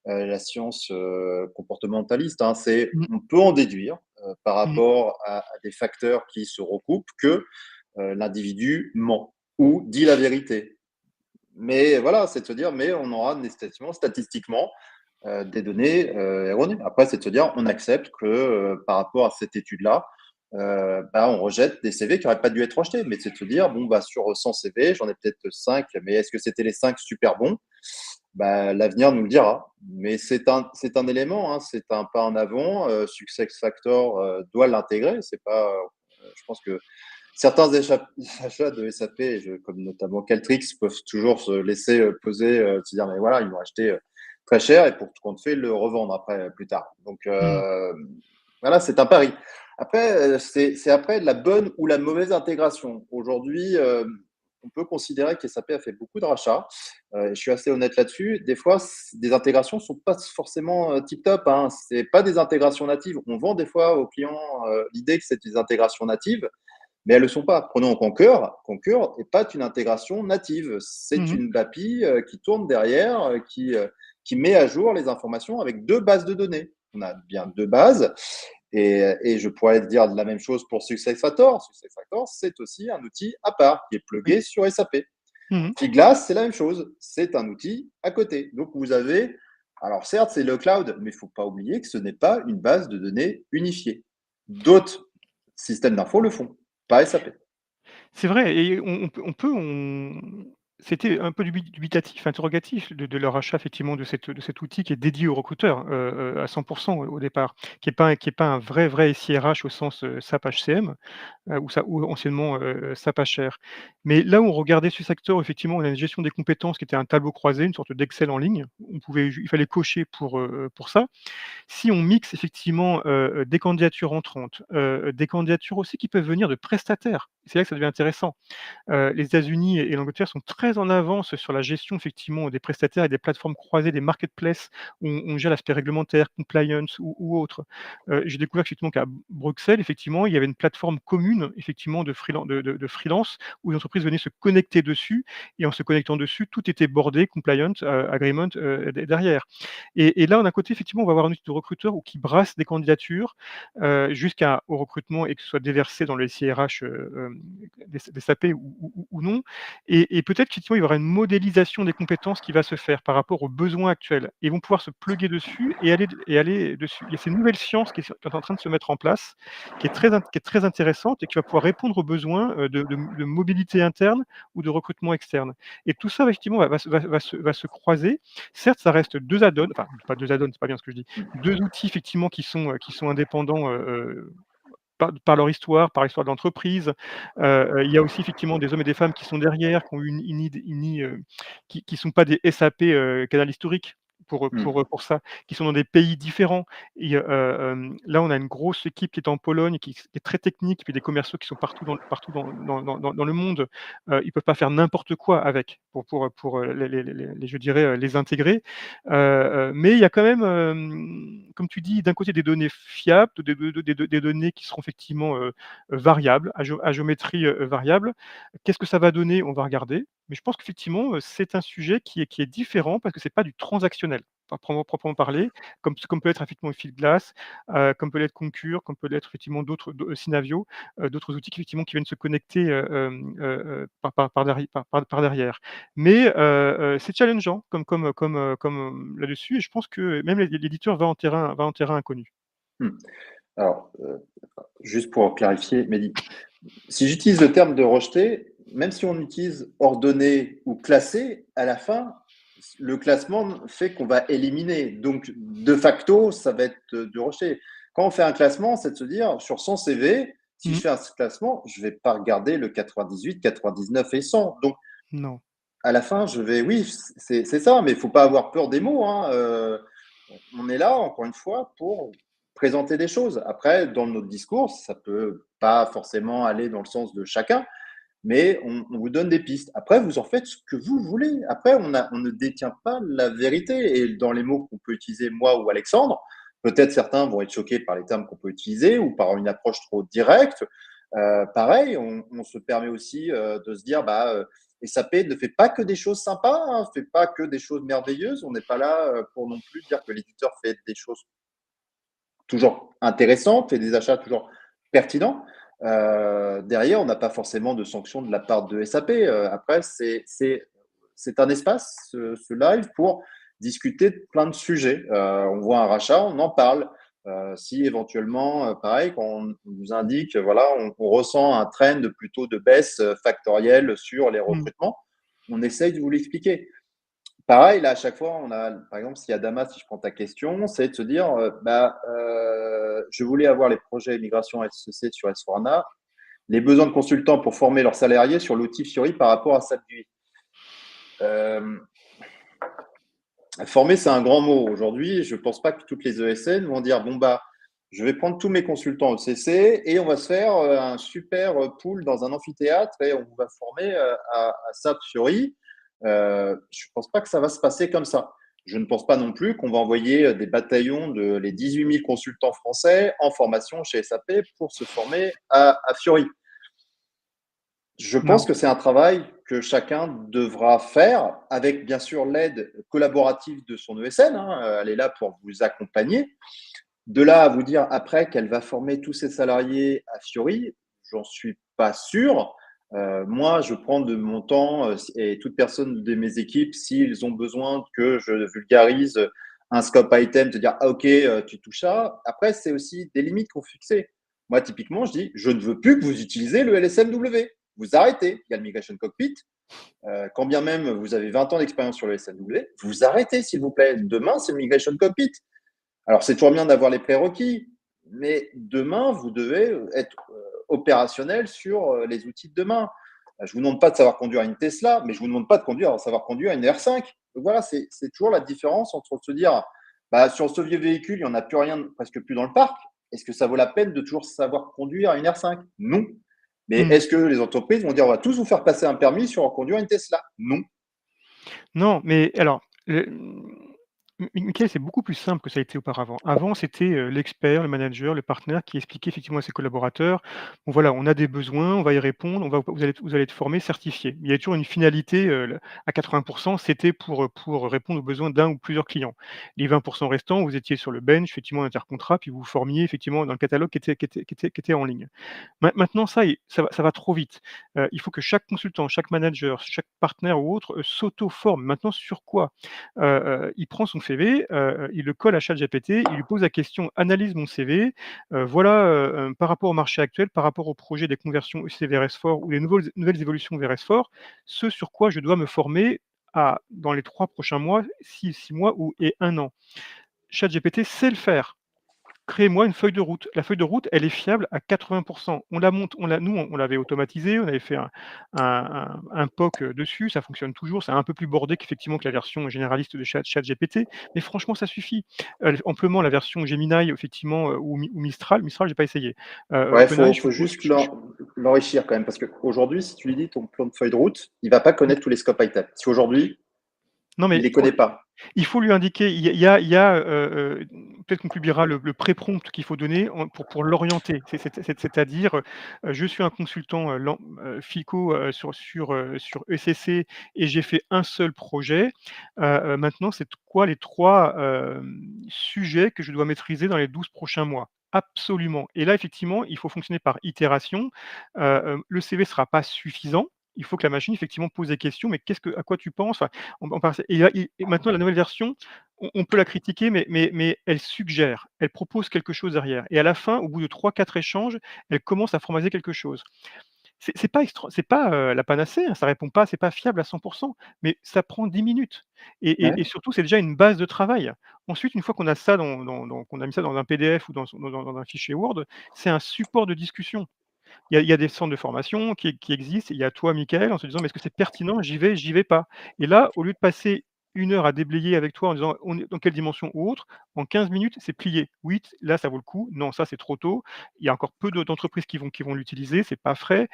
la science comportementaliste, hein, Mmh. on peut en déduire par Mmh. rapport à des facteurs qui se recoupent que l'individu ment ou dit la vérité. Mais voilà, c'est de se dire, mais on aura nécessairement, statistiquement, des données erronées. Après, c'est de se dire, on accepte que par rapport à cette étude-là, on rejette des CV qui n'auraient pas dû être rejetés. Mais c'est de se dire, bon, sur 100 CV, j'en ai peut-être 5, mais est-ce que c'était les 5 super bons? L'avenir nous le dira. Mais c'est un élément, hein, c'est un pas en avant. SuccessFactors doit l'intégrer. C'est pas, je pense que certains achats de SAP, comme notamment Caltrix, peuvent toujours se laisser poser, se dire, mais voilà, ils l'ont acheté très cher et pour tout compte fait, le revendre après, plus tard. Donc, Mmh. voilà, c'est un pari. Après, c'est après la bonne ou la mauvaise intégration. Aujourd'hui, on peut considérer que SAP a fait beaucoup de rachats. Je suis assez honnête là-dessus. Des fois, des intégrations ne sont pas forcément tip-top. Hein. Ce n'est pas des intégrations natives. On vend des fois aux clients l'idée que c'est des intégrations natives, mais elles ne le sont pas. Prenons Concur. Concur n'est pas une intégration native. C'est Mmh. une API qui tourne derrière, qui met à jour les informations avec deux bases de données. On a bien deux bases. Et je pourrais dire la même chose pour SuccessFactors. SuccessFactors, c'est aussi un outil à part qui est Oui. plugué sur SAP. Mmh. Fieldglass, c'est la même chose. C'est un outil à côté. Donc, vous avez, alors certes, c'est le cloud, mais il ne faut pas oublier que ce n'est pas une base de données unifiée. D'autres systèmes d'infos le font, pas SAP. C'est vrai et c'était un peu dubitatif, interrogatif de leur achat effectivement de cet outil qui est dédié aux recruteurs, à 100 au départ, qui est pas un vrai SIRH au sens, SAP HCM, ou anciennement, SAP HR. Mais là où on regardait sur secteur, effectivement, on a une gestion des compétences qui était un tableau croisé, une sorte d'Excel en ligne. Il fallait cocher pour ça. Si on mixe effectivement, des candidatures entrantes, des candidatures aussi qui peuvent venir de prestataires, c'est là que ça devient intéressant. Les États-Unis et l'Angleterre sont très en avance sur la gestion effectivement des prestataires et des plateformes croisées, des marketplaces où on gère l'aspect réglementaire, compliance ou autre. J'ai découvert effectivement qu'à Bruxelles, effectivement, il y avait une plateforme commune effectivement de freelance où les entreprises venaient se connecter dessus et en se connectant dessus, tout était bordé, compliant, agreement, derrière. Et là, d'un côté, effectivement, on va avoir un outil de recruteur ou qui brasse des candidatures, jusqu'au recrutement et que ce soit déversé dans le SIRH, des SAP ou non. Et peut-être qu'effectivement, il y aura une modélisation des compétences qui va se faire par rapport aux besoins actuels. Ils vont pouvoir se plugger dessus et aller dessus. Il y a cette nouvelle science qui est en train de se mettre en place, qui est très intéressante et qui va pouvoir répondre aux besoins, de mobilité interne ou de recrutement externe. Et tout ça, effectivement, va se croiser. Certes, ça reste 2 add-ons, enfin pas 2 add-ons, c'est pas bien ce que je dis. 2 outils effectivement qui sont indépendants, par leur histoire, par l'histoire de l'entreprise. Il y a aussi effectivement des hommes et des femmes qui sont derrière, qui ont qui sont pas des SAP, canal historique pour ça, qui sont dans des pays différents et là, on a une grosse équipe qui est en Pologne, qui est très technique, puis des commerciaux qui sont partout dans le monde. Ils peuvent pas faire n'importe quoi avec pour les je dirais, les intégrer. Mais il y a quand même, comme tu dis, d'un côté des données fiables, des données qui seront effectivement, variables, à géométrie, variable. Qu'est-ce que ça va donner? On va regarder. Mais je pense qu'effectivement, c'est un sujet qui est différent parce que c'est pas du transactionnel, proprement parler, comme peut être effectivement Fieldglass, comme peut l'être Concur, comme peut l'être effectivement Synavio, d'autres outils qui viennent se connecter, par derrière. Mais c'est challengeant là-dessus et je pense que même l'éditeur va en terrain inconnu. Hmm. Alors, juste pour clarifier, Mehdi, si j'utilise le terme de rejeter, même si on utilise ordonné ou classé, à la fin, le classement fait qu'on va éliminer. Donc, de facto, ça va être de rejeter. Quand on fait un classement, c'est de se dire, sur son CV, si je Mmh. fais un classement, je ne vais pas regarder le 98, 99 et 100. Donc, Non. à la fin, je vais, oui, c'est ça, mais il ne faut pas avoir peur des mots. Hein. On est là, encore une fois, pour présenter des choses. Après, dans notre discours, ça peut pas forcément aller dans le sens de chacun, mais on vous donne des pistes. Après, vous en faites ce que vous voulez. Après, on ne détient pas la vérité. Et dans les mots qu'on peut utiliser, moi ou Alexandre, peut-être certains vont être choqués par les termes qu'on peut utiliser ou par une approche trop directe. Pareil, on se permet aussi de se dire, SAP ne fait pas que des choses sympas, ne fait pas que des choses merveilleuses. On n'est pas là pour non plus dire que l'éditeur fait des choses toujours intéressantes, fait des achats toujours pertinents. Derrière, on n'a pas forcément de sanctions de la part de SAP. Après, c'est un espace, ce live, pour discuter de plein de sujets. On voit un rachat, on en parle. Si éventuellement, pareil, quand on nous indique, voilà, on ressent un trend plutôt de baisse factorielle sur les Mmh. recrutements, on essaye de vous l'expliquer. Pareil, là, à chaque fois, on a, par exemple, s'il y a Damas, si je prends ta question, c'est de se dire, je voulais avoir les projets migration SEC sur s les besoins de consultants pour former leurs salariés sur l'outil Fiori par rapport à SAP GUI. Former, c'est un grand mot. Aujourd'hui, je ne pense pas que toutes les ESN vont dire, bon, je vais prendre tous mes consultants ECC et on va se faire un super pool dans un amphithéâtre et on va former à SAP Fiori. Je ne pense pas que ça va se passer comme ça. Je ne pense pas non plus qu'on va envoyer des bataillons de les 18 000 consultants français en formation chez SAP pour se former à Fiori. Je pense Non. que c'est un travail que chacun devra faire avec bien sûr l'aide collaborative de son ESN. Hein. Elle est là pour vous accompagner. De là à vous dire après qu'elle va former tous ses salariés à Fiori, j'en suis pas sûr. Moi, je prends de mon temps et toute personne de mes équipes, s'ils ont besoin que je vulgarise un scope item, de dire ah, ok, tu touches ça. Après, c'est aussi des limites qu'on fixées. Moi, typiquement, je dis je ne veux plus que vous utilisez le LSMW. Vous arrêtez. Il y a le Migration Cockpit. Quand bien même vous avez 20 ans d'expérience sur le LSMW, vous arrêtez, s'il vous plaît. Demain, c'est le Migration Cockpit. Alors, c'est toujours bien d'avoir les prérequis, mais demain, vous devez être opérationnel sur les outils de demain. Je ne vous demande pas de savoir conduire une Tesla, mais je ne vous demande pas de savoir conduire une R5. Donc voilà, c'est toujours la différence entre se dire, bah, sur ce vieux véhicule, il n'y en a plus rien, presque plus dans le parc. Est-ce que ça vaut la peine de toujours savoir conduire une R5? Non. Mais est-ce que les entreprises vont dire, on va tous vous faire passer un permis sur conduire une Tesla? Non. Non, mais alors, Mickaël, c'est beaucoup plus simple que ça a été auparavant. Avant, c'était, l'expert, le manager, le partenaire qui expliquait effectivement à ses collaborateurs: «Bon voilà, on a des besoins, on va y répondre, vous allez être formés, certifiés». Il y avait toujours une finalité, le à 80 c'était pour répondre aux besoins d'un ou plusieurs clients. Les 20 restants, vous étiez sur le bench, effectivement, intercontrat, puis vous vous formiez effectivement dans le catalogue qui était en ligne. Maintenant ça va trop vite. Il faut que chaque consultant, chaque manager, chaque partenaire ou autre, s'auto-forme. Maintenant sur quoi? Il prend son CV, il le colle à ChatGPT, il lui pose la question: «Analyse mon CV, voilà, par rapport au marché actuel, par rapport au projet des conversions ECC vers S4 ou les nouvelles évolutions vers S4, ce sur quoi je dois me former dans les 3 prochains mois, 6 mois et 1 an». ChatGPT sait le faire. Créez-moi une feuille de route. La feuille de route, elle est fiable à 80. On l'avait automatisé, on avait fait un POC, dessus, ça fonctionne toujours. C'est un peu plus bordé qu'effectivement que la version généraliste de ChatGPT, mais franchement, ça suffit. Amplement la version Gemini, effectivement, ou Mistral, j'ai pas essayé. Ouais, OpenAI, faut je juste l'enrichir quand même, parce qu'aujourd'hui, si tu lui dis ton plan de feuille de route, il va pas connaître tous les scope items. Si aujourd'hui, non, il mais les connaît pas. il faut lui indiquer, il y a, peut-être qu'on publiera le pré-prompt qu'il faut donner pour l'orienter. C'est-à-dire, je suis un consultant, FICO, sur ECC et j'ai fait un seul projet. Maintenant, c'est quoi les 3 sujets que je dois maîtriser dans les 12 prochains mois? Absolument, et là, effectivement, il faut fonctionner par itération. Le CV ne sera pas suffisant. Il faut que la machine, effectivement, pose des questions: «Mais à quoi tu penses?» On part et maintenant la nouvelle version, on peut la critiquer, mais elle suggère, elle propose quelque chose derrière et à la fin, au bout de 3-4 échanges, elle commence à formaliser quelque chose. C'est pas, la panacée, hein, ça répond pas, c'est pas fiable à 100, mais ça prend 10 minutes et Ouais. surtout, c'est déjà une base de travail. Ensuite, une fois qu'on a ça qu'on a mis ça dans un PDF ou dans un fichier Word, c'est un support de discussion. Il y a des centres de formation qui existent. Il y a toi, Michael, en se disant: «Mais est-ce que c'est pertinent? J'y vais pas». Et là, au lieu de passer 1 heure à déblayer avec toi en disant: «On est dans quelle dimension?» ou autre, en 15 minutes, c'est plié. Oui, là, ça vaut le coup. Non, ça, c'est trop tôt. Il y a encore peu d'entreprises qui vont l'utiliser. C'est pas frais.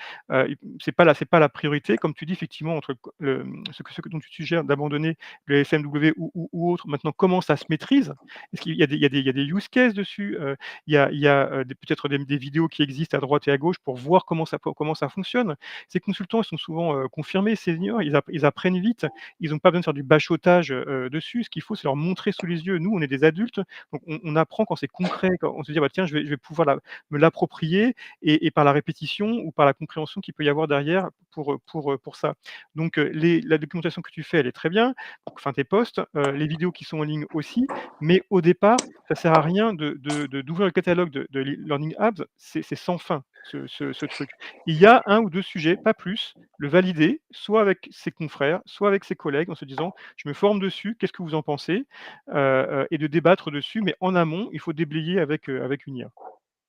C'est pas la priorité. Comme tu dis, effectivement, entre ce que dont tu suggères d'abandonner le FMW ou autre, maintenant, comment ça se maîtrise? Est-ce qu'il y a des use cases dessus? Il y a, peut-être des vidéos qui existent à droite et à gauche pour voir comment ça fonctionne. Ces consultants, ils sont souvent, confirmés, seniors, ils apprennent vite, ils ont pas besoin de faire du bachotage, dessus. Ce qu'il faut, c'est leur montrer sous les yeux. Nous, on est des adultes, donc on apprend quand c'est concret, quand on se dit: «Bah, tiens, je vais pouvoir me l'approprier» et par la répétition ou par la compréhension qu'il peut y avoir derrière pour ça. Donc la documentation que tu fais, elle est très bien, enfin tes posts, les vidéos qui sont en ligne aussi, mais au départ, ça sert à rien d'ouvrir le catalogue de Learning Apps, c'est sans fin ce truc. Il y a un ou 2 sujets, pas plus, le valider, soit avec ses confrères, soit avec ses collègues en se disant: «Je me forme dessus, qu'est-ce que vous en pensez?» Et de débattre dessus, mais en amont, il faut déblayer avec une IA.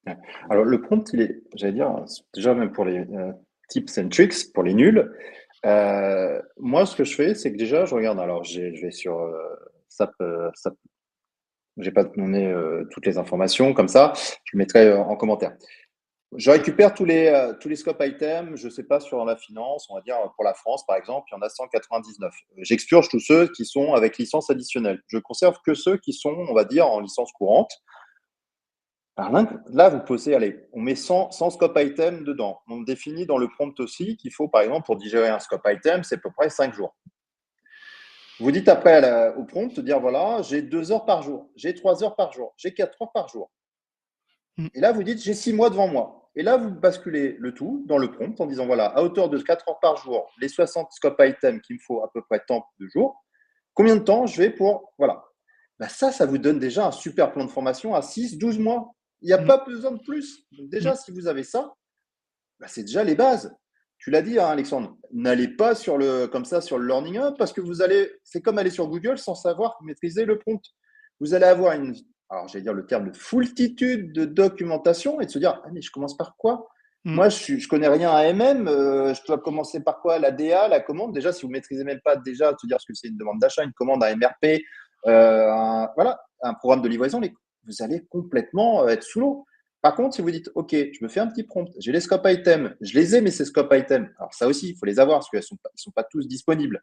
Ouais. Alors, le prompt, j'allais dire, déjà même pour les tips and tricks, pour les nuls, moi, ce que je fais, c'est que déjà, je regarde, alors je vais sur SAP, J'ai pas donné toutes les informations comme ça. Je le mettrai en commentaire. Je récupère tous les scope items, je sais pas, sur la finance, on va dire pour la France, par exemple, il y en a 199. J'expurge tous ceux qui sont avec licence additionnelle. Je conserve que ceux qui sont, on va dire, en licence courante. Alors là, vous posez, allez, on met 100 scope items dedans. On définit dans le prompt aussi qu'il faut, par exemple, pour digérer un scope item, c'est à peu près 5 jours. Vous dites après au prompt, dire voilà, j'ai 2 heures par jour, j'ai 3 heures par jour, j'ai 4 heures par jour. Et là, vous dites j'ai 6 mois devant moi. Et là, vous basculez le tout dans le prompt en disant voilà, à hauteur de 4 heures par jour, les 60 scope items qu'il me faut à peu près tant de jours, combien de temps je vais pour. Voilà. Ben ça vous donne déjà un super plan de formation à 6, 12 mois. Il n'y a pas besoin de plus. Donc déjà, si vous avez ça, ben c'est déjà les bases. Tu l'as dit, hein, Alexandre, n'allez pas comme ça sur le Learning Hub parce que c'est comme aller sur Google sans savoir maîtriser le prompt. Vous allez avoir alors j'allais dire le terme de foultitude de documentation et de se dire, ah, mais je commence par quoi? Moi, je connais rien à MM, je dois commencer par quoi? La DA, la commande. Déjà, si vous maîtrisez même pas déjà, se dire ce que c'est une demande d'achat, une commande, un MRP, voilà, un programme de livraison, vous allez complètement être sous l'eau. Par contre, si vous dites, OK, je me fais un petit prompt, j'ai les scope items, je les ai, mais ces scope items, alors ça aussi, il faut les avoir parce qu'ils ne sont pas tous disponibles.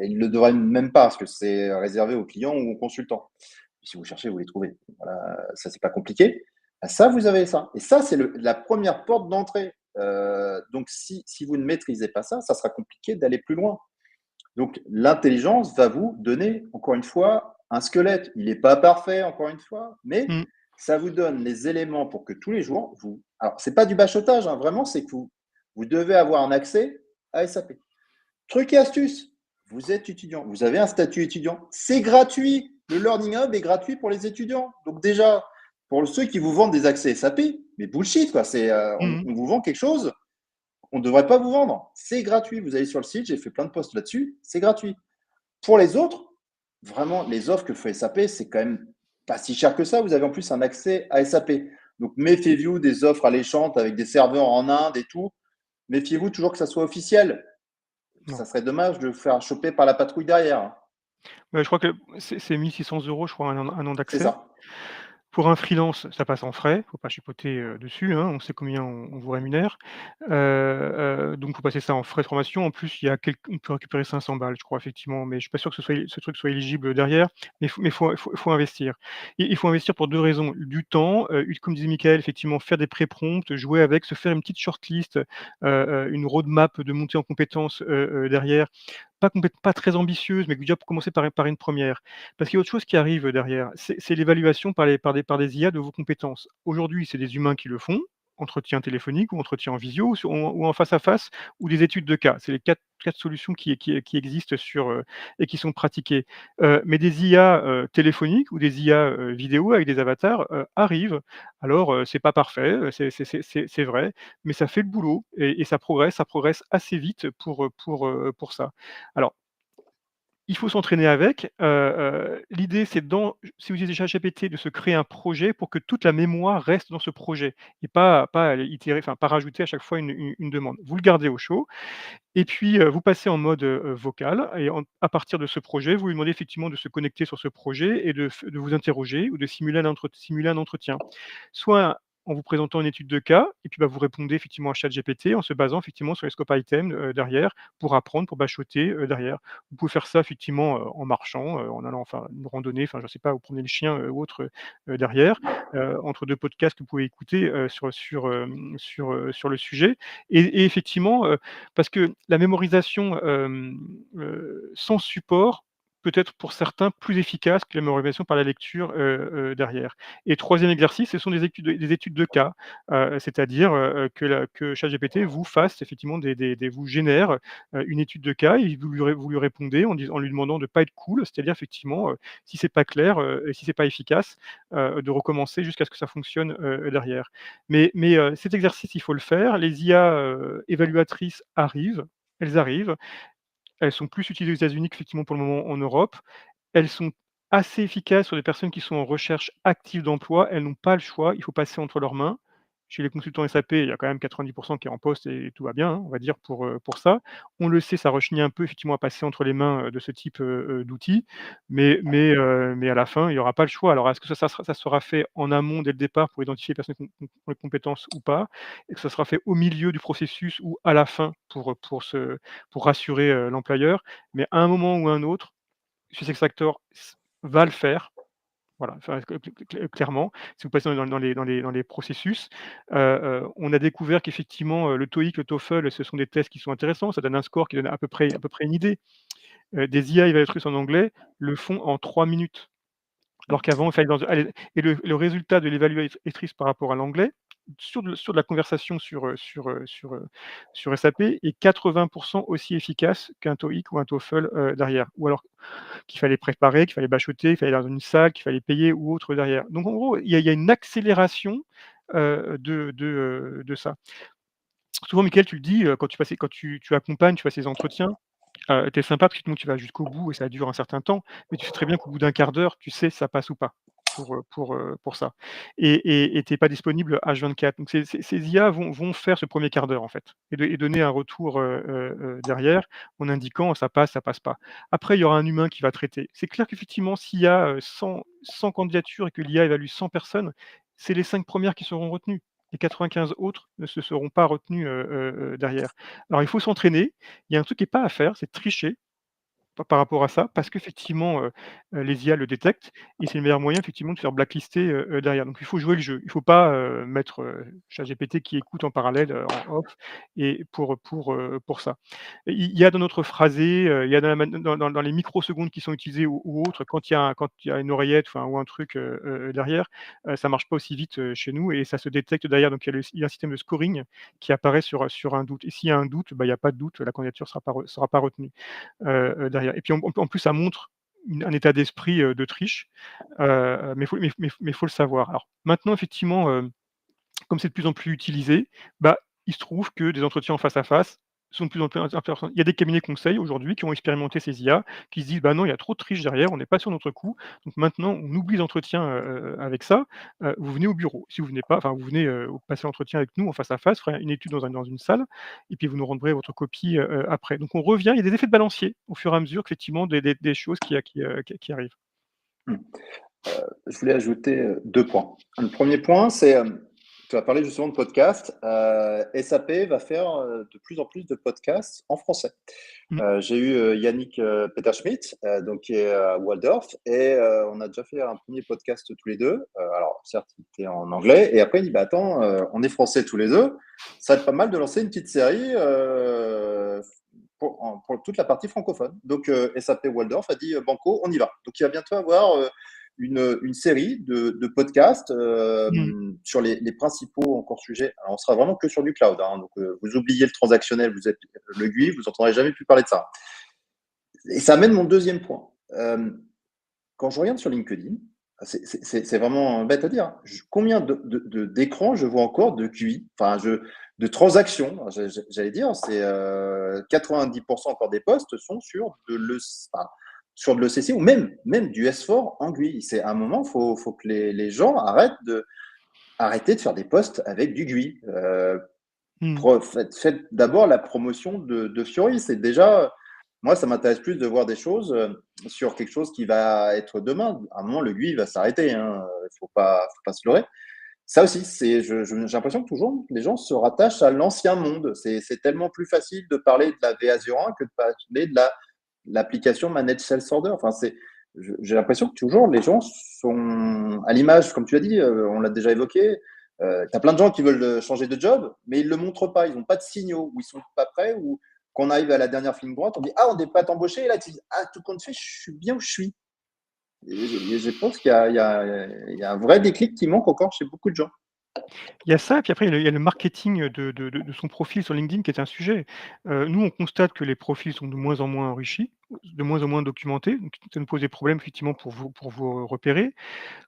Ils ne le devraient même pas parce que c'est réservé aux clients ou aux consultants. Si vous cherchez, vous les trouvez. Voilà, ça, c'est pas compliqué. Ça, vous avez ça. Et ça, c'est la première porte d'entrée. Donc, si vous ne maîtrisez pas ça, ça sera compliqué d'aller plus loin. Donc, l'intelligence va vous donner, encore une fois, un squelette. Il n'est pas parfait, encore une fois, mais ça vous donne les éléments pour que tous les jours, alors, ce n'est pas du bachotage, hein, vraiment, c'est que vous devez avoir un accès à SAP. Truc et astuce, vous êtes étudiant, vous avez un statut étudiant, c'est gratuit. Le Learning Hub est gratuit pour les étudiants. Donc déjà, pour ceux qui vous vendent des accès SAP, mais bullshit, quoi. On vous vend quelque chose, on ne devrait pas vous vendre. C'est gratuit. Vous allez sur le site, j'ai fait plein de posts là-dessus, c'est gratuit. Pour les autres, vraiment, les offres que fait SAP, c'est quand même pas si cher que ça. Vous avez en plus un accès à SAP. Donc méfiez-vous des offres alléchantes avec des serveurs en Inde et tout. Méfiez-vous toujours que ça soit officiel. Non. Ça serait dommage de faire choper par la patrouille derrière. Je crois que c'est 1 600 €, je crois, un an C'est d'accès. ça. Pour un freelance, ça passe en frais, faut pas chipoter, dessus, hein, on sait combien on vous rémunère. Donc faut passer ça en frais de formation. En plus, on peut récupérer 500 balles, je crois, effectivement, mais je suis pas sûr que ce truc soit éligible derrière. Mais faut investir. Il faut investir pour 2 raisons: du temps, comme disait Michael, effectivement, faire des pré-prompts, jouer avec, se faire une petite shortlist, une roadmap de montée en compétences, derrière. Pas très ambitieuse, mais déjà pour commencer par une première. Parce qu'il y a autre chose qui arrive derrière, c'est l'évaluation par des IA de vos compétences. Aujourd'hui, c'est des humains qui le font, entretien téléphonique ou entretien en visio ou en face à face ou des études de cas. C'est les quatre solutions qui existent et qui sont pratiquées. Mais des IA, téléphoniques ou des IA, vidéo avec des avatars, arrivent. Alors, c'est pas parfait, c'est vrai, mais ça fait le boulot et ça progresse assez vite pour ça. Alors, il faut s'entraîner avec. L'idée, c'est si vous utilisez ChatGPT, de se créer un projet pour que toute la mémoire reste dans ce projet et pas aller itérer, enfin, pas rajouter à chaque fois une demande. Vous le gardez au chaud et puis, vous passez en mode, vocal et à partir de ce projet, vous lui demandez effectivement de se connecter sur ce projet et de vous interroger ou de simuler un entretien. Soit en vous présentant une étude de cas et puis, bah, vous répondez effectivement à ChatGPT en se basant effectivement sur les scope items, derrière pour apprendre, pour bachoter, derrière. Vous pouvez faire ça effectivement, en marchant, en allant faire une randonnée, enfin je sais pas, vous promenez le chien, ou autre, derrière, entre 2 podcasts que vous pouvez écouter, sur le sujet et effectivement, parce que la mémorisation, sans support peut être pour certains plus efficace que la mémorisation par la lecture, derrière. Et troisième exercice, ce sont des études de cas, c'est-à-dire, que ChatGPT vous fasse effectivement vous génère, une étude de cas et vous lui répondez en lui demandant de ne pas être cool, c'est-à-dire effectivement, si c'est pas clair, et si c'est pas efficace, de recommencer jusqu'à ce que ça fonctionne, derrière. Mais cet exercice, il faut le faire. Les IA, évaluatrices elles arrivent. Elles sont plus utilisées aux États-Unis qu'effectivement pour le moment en Europe. Elles sont assez efficaces sur des personnes qui sont en recherche active d'emploi. Elles n'ont pas le choix, il faut passer entre leurs mains chez les consultants SAP, il y a quand même 90 qui est en poste et tout va bien, hein, on va dire pour ça. On le sait, ça rechigne un peu effectivement à passer entre les mains, de ce type, d'outils, mais à la fin, il y aura pas le choix. Alors est-ce que ça sera fait en amont dès le départ pour identifier les personnes qui ont les compétences ou pas? Et que ça sera fait au milieu du processus ou à la fin pour rassurer, l'employeur? Mais à un moment ou à un autre, SuccessFactors va le faire. Voilà, enfin, clairement, si vous passez dans les processus, on a découvert qu'effectivement, le TOEIC, le TOEFL, ce sont des tests qui sont intéressants. Ça donne un score qui donne à peu près une idée. Des IA évaluatrices en anglais le font en 3 minutes. Alors qu'avant, il fallait aller et le résultat de l'évaluatrice par rapport à l'anglais, sur de la conversation sur SAP est 80 aussi efficace qu'un TOEIC ou un TOEFL, derrière. Ou alors qu'il fallait préparer, qu'il fallait bachoter, qu'il fallait aller dans une salle, qu'il fallait payer ou autre derrière. Donc en gros, il y a une accélération, de ça. Souvent, Mickaël, tu le dis, quand tu accompagnes, tu fais ces entretiens, tu es sympa parce que tu vas jusqu'au bout et ça dure un certain temps, mais tu sais très bien qu'au bout d'un quart d'heure, tu sais si ça passe ou pas pour ça et tu es pas disponible H24. Donc ces IA vont faire ce premier quart d'heure en fait et donner un retour, derrière en indiquant ça passe pas. Après il y aura un humain qui va traiter. C'est clair qu'effectivement s'il y a, 100 candidatures et que l'IA évalue 100 personnes, c'est les 5 premières qui seront retenues. Les 95 autres ne se seront pas retenues, derrière. Alors il faut s'entraîner, il y a un truc qui est pas à faire, c'est de tricher par rapport à ça, parce qu'effectivement, les IA le détectent et c'est le meilleur moyen effectivement de faire blacklister, derrière. Donc il faut jouer le jeu. Il faut pas, mettre, ChatGPT qui écoute en parallèle, en off et pour ça. Il y a dans notre phrasé, il y a dans les microsecondes qui sont utilisées ou autres, quand il y a une oreillette, enfin ou un truc, derrière, ça marche pas aussi vite, chez nous et ça se détecte derrière. Donc il y a un système de scoring qui apparaît sur un doute et s'il y a un doute, bah, il y a pas de doute, la candidature sera pas retenue. Derrière et puis en plus ça montre un état d'esprit, de triche, mais faut le savoir. Alors maintenant effectivement, comme c'est de plus en plus utilisé, bah, il se trouve que des entretiens en face à face sont de plus en plus intéressants. Il y a des cabinets conseils aujourd'hui qui ont expérimenté ces IA, qui se disent: «Bah, non, il y a trop de triche derrière, on n'est pas sur notre coup, donc maintenant on oublie l'entretien, avec ça, vous venez au bureau. Si vous venez pas, enfin vous venez, passer l'entretien avec nous en face à face, faire une étude dans une salle et puis vous nous rendrez votre copie, après». Donc on revient, il y a des effets de balancier au fur et à mesure qu'effectivement des choses qui arrivent. Mmh. Je voulais ajouter 2 points. Le premier point, c'est, tu as parlé justement de podcasts. SAP va faire de plus en plus de podcasts en français. Mmh. J'ai eu Yannick Peterschmidt, donc qui est à Waldorf, et on a déjà fait un premier podcast tous les deux. Alors, certes, il était en anglais, et après, il dit bah, attends, on est français tous les deux, ça va être pas mal de lancer une petite série pour toute la partie francophone. Donc, SAP Waldorf a dit Banco, on y va. Donc, il va bientôt avoir une série de podcasts Mmh. sur les principaux encore sujets. Alors, on sera vraiment que sur du cloud. Hein, donc, vous oubliez le transactionnel, vous êtes le GUI, vous n'entendrez jamais plus parler de ça. Et ça amène mon deuxième point. Quand je regarde sur LinkedIn, c'est vraiment bête à dire. Hein. Combien d'écrans je vois encore de QI, enfin, de transactions, j'allais dire, c'est 90% encore des postes sont sur sur de l'ECC ou même du S4 en GUI. C'est à un moment, faut que les gens arrêter de faire des postes avec du GUI. Mmh. Faites d'abord la promotion de Fiori. C'est déjà, moi, ça m'intéresse plus de voir des choses sur quelque chose qui va être demain. À un moment, le GUI va s'arrêter. Hein. Faut pas se leurrer. Ça aussi, j'ai l'impression que toujours les gens se rattachent à l'ancien monde. C'est tellement plus facile de parler de la VA01 que de parler de l'application Managed Sales Order. Enfin, j'ai l'impression que toujours les gens sont à l'image, comme tu as dit, on l'a déjà évoqué. Tu as plein de gens qui veulent changer de job, mais ils ne le montrent pas. Ils n'ont pas de signaux, ou ils sont pas prêts, ou quand on arrive à la dernière ligne droite, on dit ah, on n'est pas embauché. Et là, tu dis ah, tout compte fait, je suis bien où je suis. Et je pense qu'il y a un vrai déclic qui manque encore chez beaucoup de gens. Il y a ça, puis après il y a le marketing de son profil sur LinkedIn qui est un sujet. Nous, on constate que les profils sont de moins en moins enrichis, de moins en moins documentés, donc ça nous pose des problèmes effectivement pour vous repérer.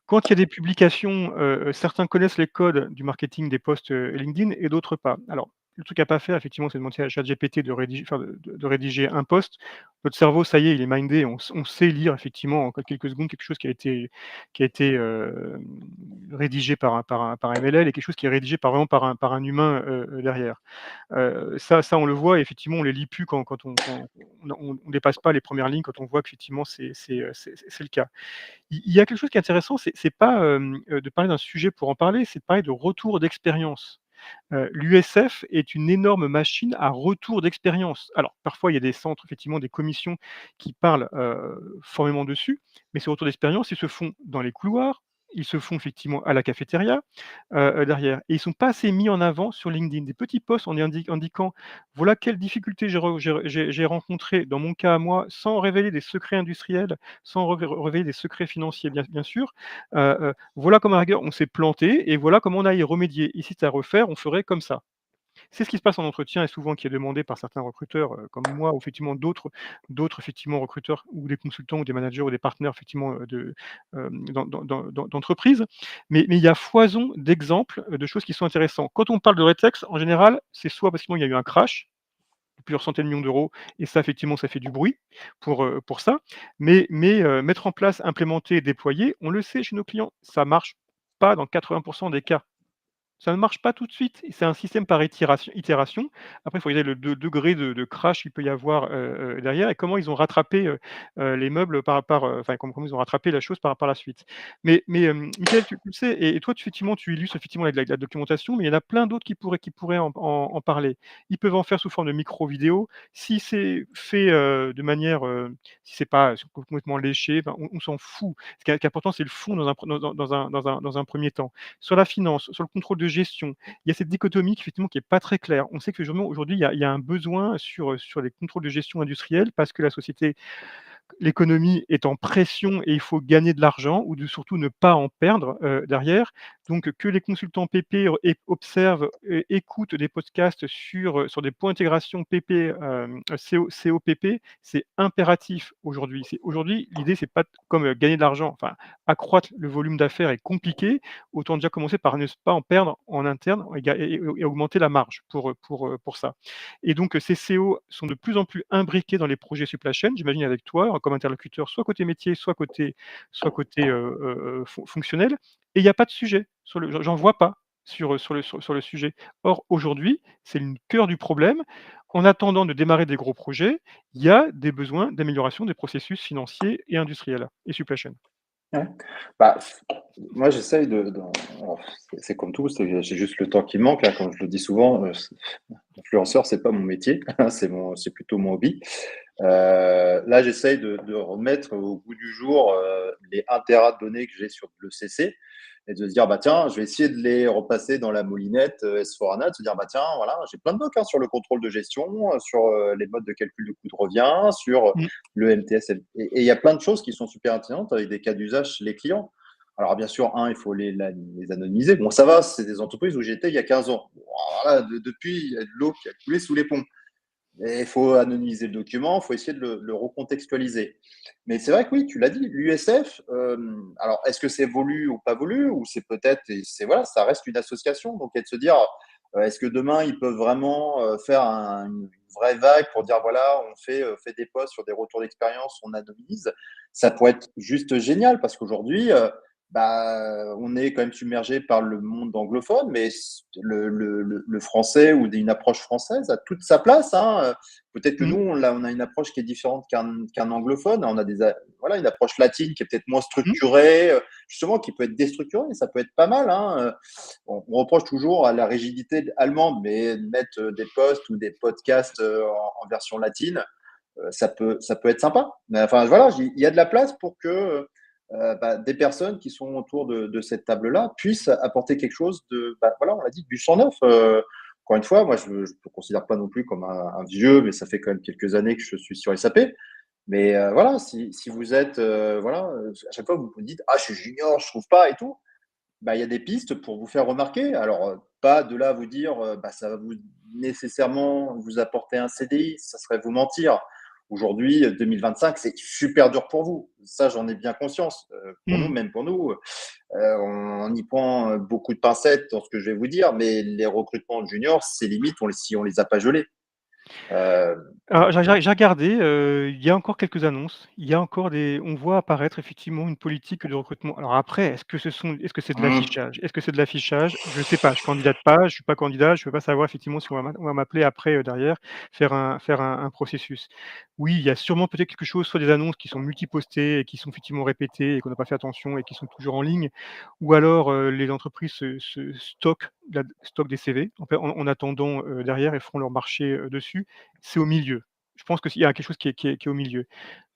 Quand il y a des publications, certains connaissent les codes du marketing des posts, LinkedIn et d'autres pas. Alors, le truc à pas faire, effectivement, c'est de demander à ChatGPT de rédiger un post. Notre cerveau, ça y est, il est mindé, on sait lire effectivement en quelques secondes quelque chose qui a été rédigé par un MLL et quelque chose qui est rédigé vraiment par un humain, derrière. Ça, on le voit, effectivement, on les lit plus quand on dépasse pas les premières lignes, quand on voit qu'effectivement c'est le cas. Il y a quelque chose qui est intéressant, c'est pas, de parler d'un sujet pour en parler, c'est de parler de retour d'expérience. L'USF est une énorme machine à retour d'expérience. Alors parfois, il y a des centres, effectivement, des commissions qui parlent, formellement dessus, mais ces retours d'expérience, ils se font dans les couloirs, ils se font effectivement à la cafétéria, derrière et ils sont pas assez mis en avant sur LinkedIn. Des petits posts en indiquant: «Voilà quelles difficultés j'ai rencontrées dans mon cas à moi», sans révéler des secrets industriels, sans révéler des secrets financiers bien sûr. Voilà comment à la rigueur on s'est planté et voilà comment on a à y remédier. Ici, c'est à refaire, on ferait comme ça. C'est ce qui se passe en entretien et souvent qui est demandé par certains recruteurs, comme moi ou effectivement d'autres effectivement recruteurs ou des consultants ou des managers ou des partenaires effectivement, d'entreprises. Mais il y a foison d'exemples, de choses qui sont intéressants. Quand on parle de rétex, en général, c'est soit parce qu'il y a eu un crash, de plusieurs centaines de millions d'euros et ça effectivement ça fait du bruit pour ça. Mais mettre en place, implémenter et déployer, on le sait chez nos clients, ça marche pas dans 80 des cas. Ça ne marche pas tout de suite et c'est un système par itération. Après, il faut regarder le degré de crash qu'il peut y avoir, derrière et comment ils ont rattrapé, les meubles enfin, comment ils ont rattrapé la chose par la suite. Mais Mickaël, tu le sais et toi, effectivement, tu illustres effectivement avec la documentation, mais il y en a plein d'autres qui pourraient en parler. Ils peuvent en faire sous forme de micro-vidéos. Si c'est fait, de manière, si c'est pas complètement léché, ben, on s'en fout. Ce qui est important, c'est le fond dans un 1er temps. Sur la finance, sur le contrôle de gestion, il y a cette dichotomie qui effectivement qui est pas très claire. On sait que aujourd'hui, il y a un besoin sur les contrôles de gestion industriels parce que l'économie est en pression et il faut gagner de l'argent ou surtout ne pas en perdre, derrière. Donc que les consultants PP observent, écoutent des podcasts sur des points d'intégration PP, COPP, c'est impératif aujourd'hui. Aujourd'hui, l'idée, c'est pas comme, gagner de l'argent, enfin accroître le volume d'affaires est compliqué, autant déjà commencer par ne pas en perdre en interne et augmenter la marge pour ça. Et donc, ces CO sont de plus en plus imbriqués dans les projets supply chain, j'imagine avec toi, comme interlocuteur, soit côté métier, soit côté, fonctionnel et il y a pas de sujet sur le j'en vois pas sur le sujet. Or, aujourd'hui, c'est le cœur du problème. En attendant de démarrer des gros projets, il y a des besoins d'amélioration des processus financiers et industriels et supply chain. Ouais. Bah, moi, j'essaye alors, c'est comme tout, j'ai juste le temps qui me manque, hein, comme je le dis souvent, influenceur, c'est pas mon métier, c'est plutôt mon hobby. Là, j'essaye de remettre au goût du jour les 1 téra de données que j'ai sur le CC et de se dire, bah tiens, je vais essayer de les repasser dans la moulinette S4HANA, de se dire, bah tiens, voilà, j'ai plein de docs hein, sur le contrôle de gestion, sur les modes de calcul de coût de revient, sur Mmh. le MTS. Et il y a plein de choses qui sont super intéressantes avec des cas d'usage chez les clients. Alors, bien sûr, il faut les anonymiser. Bon, ça va, c'est des entreprises où j'étais il y a 15 ans. Bon, voilà, depuis, il y a de l'eau qui a coulé sous les ponts. Et il faut anonymiser le document, il faut essayer de le recontextualiser. Mais c'est vrai que oui, tu l'as dit, l'USF, alors est-ce que c'est voulu ou pas voulu, ou c'est peut-être, voilà, ça reste une association, donc et de se dire, est-ce que demain ils peuvent vraiment faire une vraie vague pour dire voilà, on fait des posts sur des retours d'expérience, on anonymise, ça pourrait être juste génial parce qu'aujourd'hui, bah, on est quand même submergé par le monde anglophone, mais le français ou une approche française a toute sa place. Hein. Peut-être que Mmh. nous, on a une approche qui est différente qu'un anglophone. On a voilà, une approche latine qui est peut-être moins Mmh. structurée, justement, qui peut être déstructurée. Ça peut être pas mal. Hein. On reproche toujours à la rigidité allemande, mais mettre des posts ou des podcasts en version latine, ça peut être sympa. Mais enfin, voilà, il y a de la place pour que bah, des personnes qui sont autour de cette table-là puissent apporter quelque chose bah, voilà, on l'a dit, du sang neuf. Encore une fois, moi, je ne me considère pas non plus comme un vieux, mais ça fait quand même quelques années que je suis sur SAP. Mais voilà, si vous êtes, voilà, à chaque fois vous vous dites, ah, je suis junior, je trouve pas et tout, bah, il y a des pistes pour vous faire remarquer. Alors, pas de là vous dire, bah, ça va nécessairement vous apporter un CDI, ça serait vous mentir. Aujourd'hui, 2025, c'est super dur pour vous. Ça, j'en ai bien conscience. Pour nous, Mmh. même pour nous, on y prend beaucoup de pincettes dans ce que je vais vous dire, mais les recrutements de juniors, c'est limite si on les a pas gelés. Euh, Alors j'ai regardé, il y a encore quelques annonces, il y a encore on voit apparaître effectivement une politique de recrutement. Alors après, est-ce que c'est de hum, l'affichage? Est-ce que c'est de l'affichage? Je sais pas, je candidate pas, je suis pas candidat, je peux pas savoir effectivement si on va m'appeler après, derrière, faire un processus. Oui, il y a sûrement peut-être quelque chose, soit des annonces qui sont multipostées et qui sont effectivement répétées et qu'on n'a pas fait attention et qui sont toujours en ligne, ou alors, les entreprises se stockent des CV en attendant, derrière et feront leur marché, dessus. C'est au milieu. Je pense qu'il y a quelque chose qui est au milieu.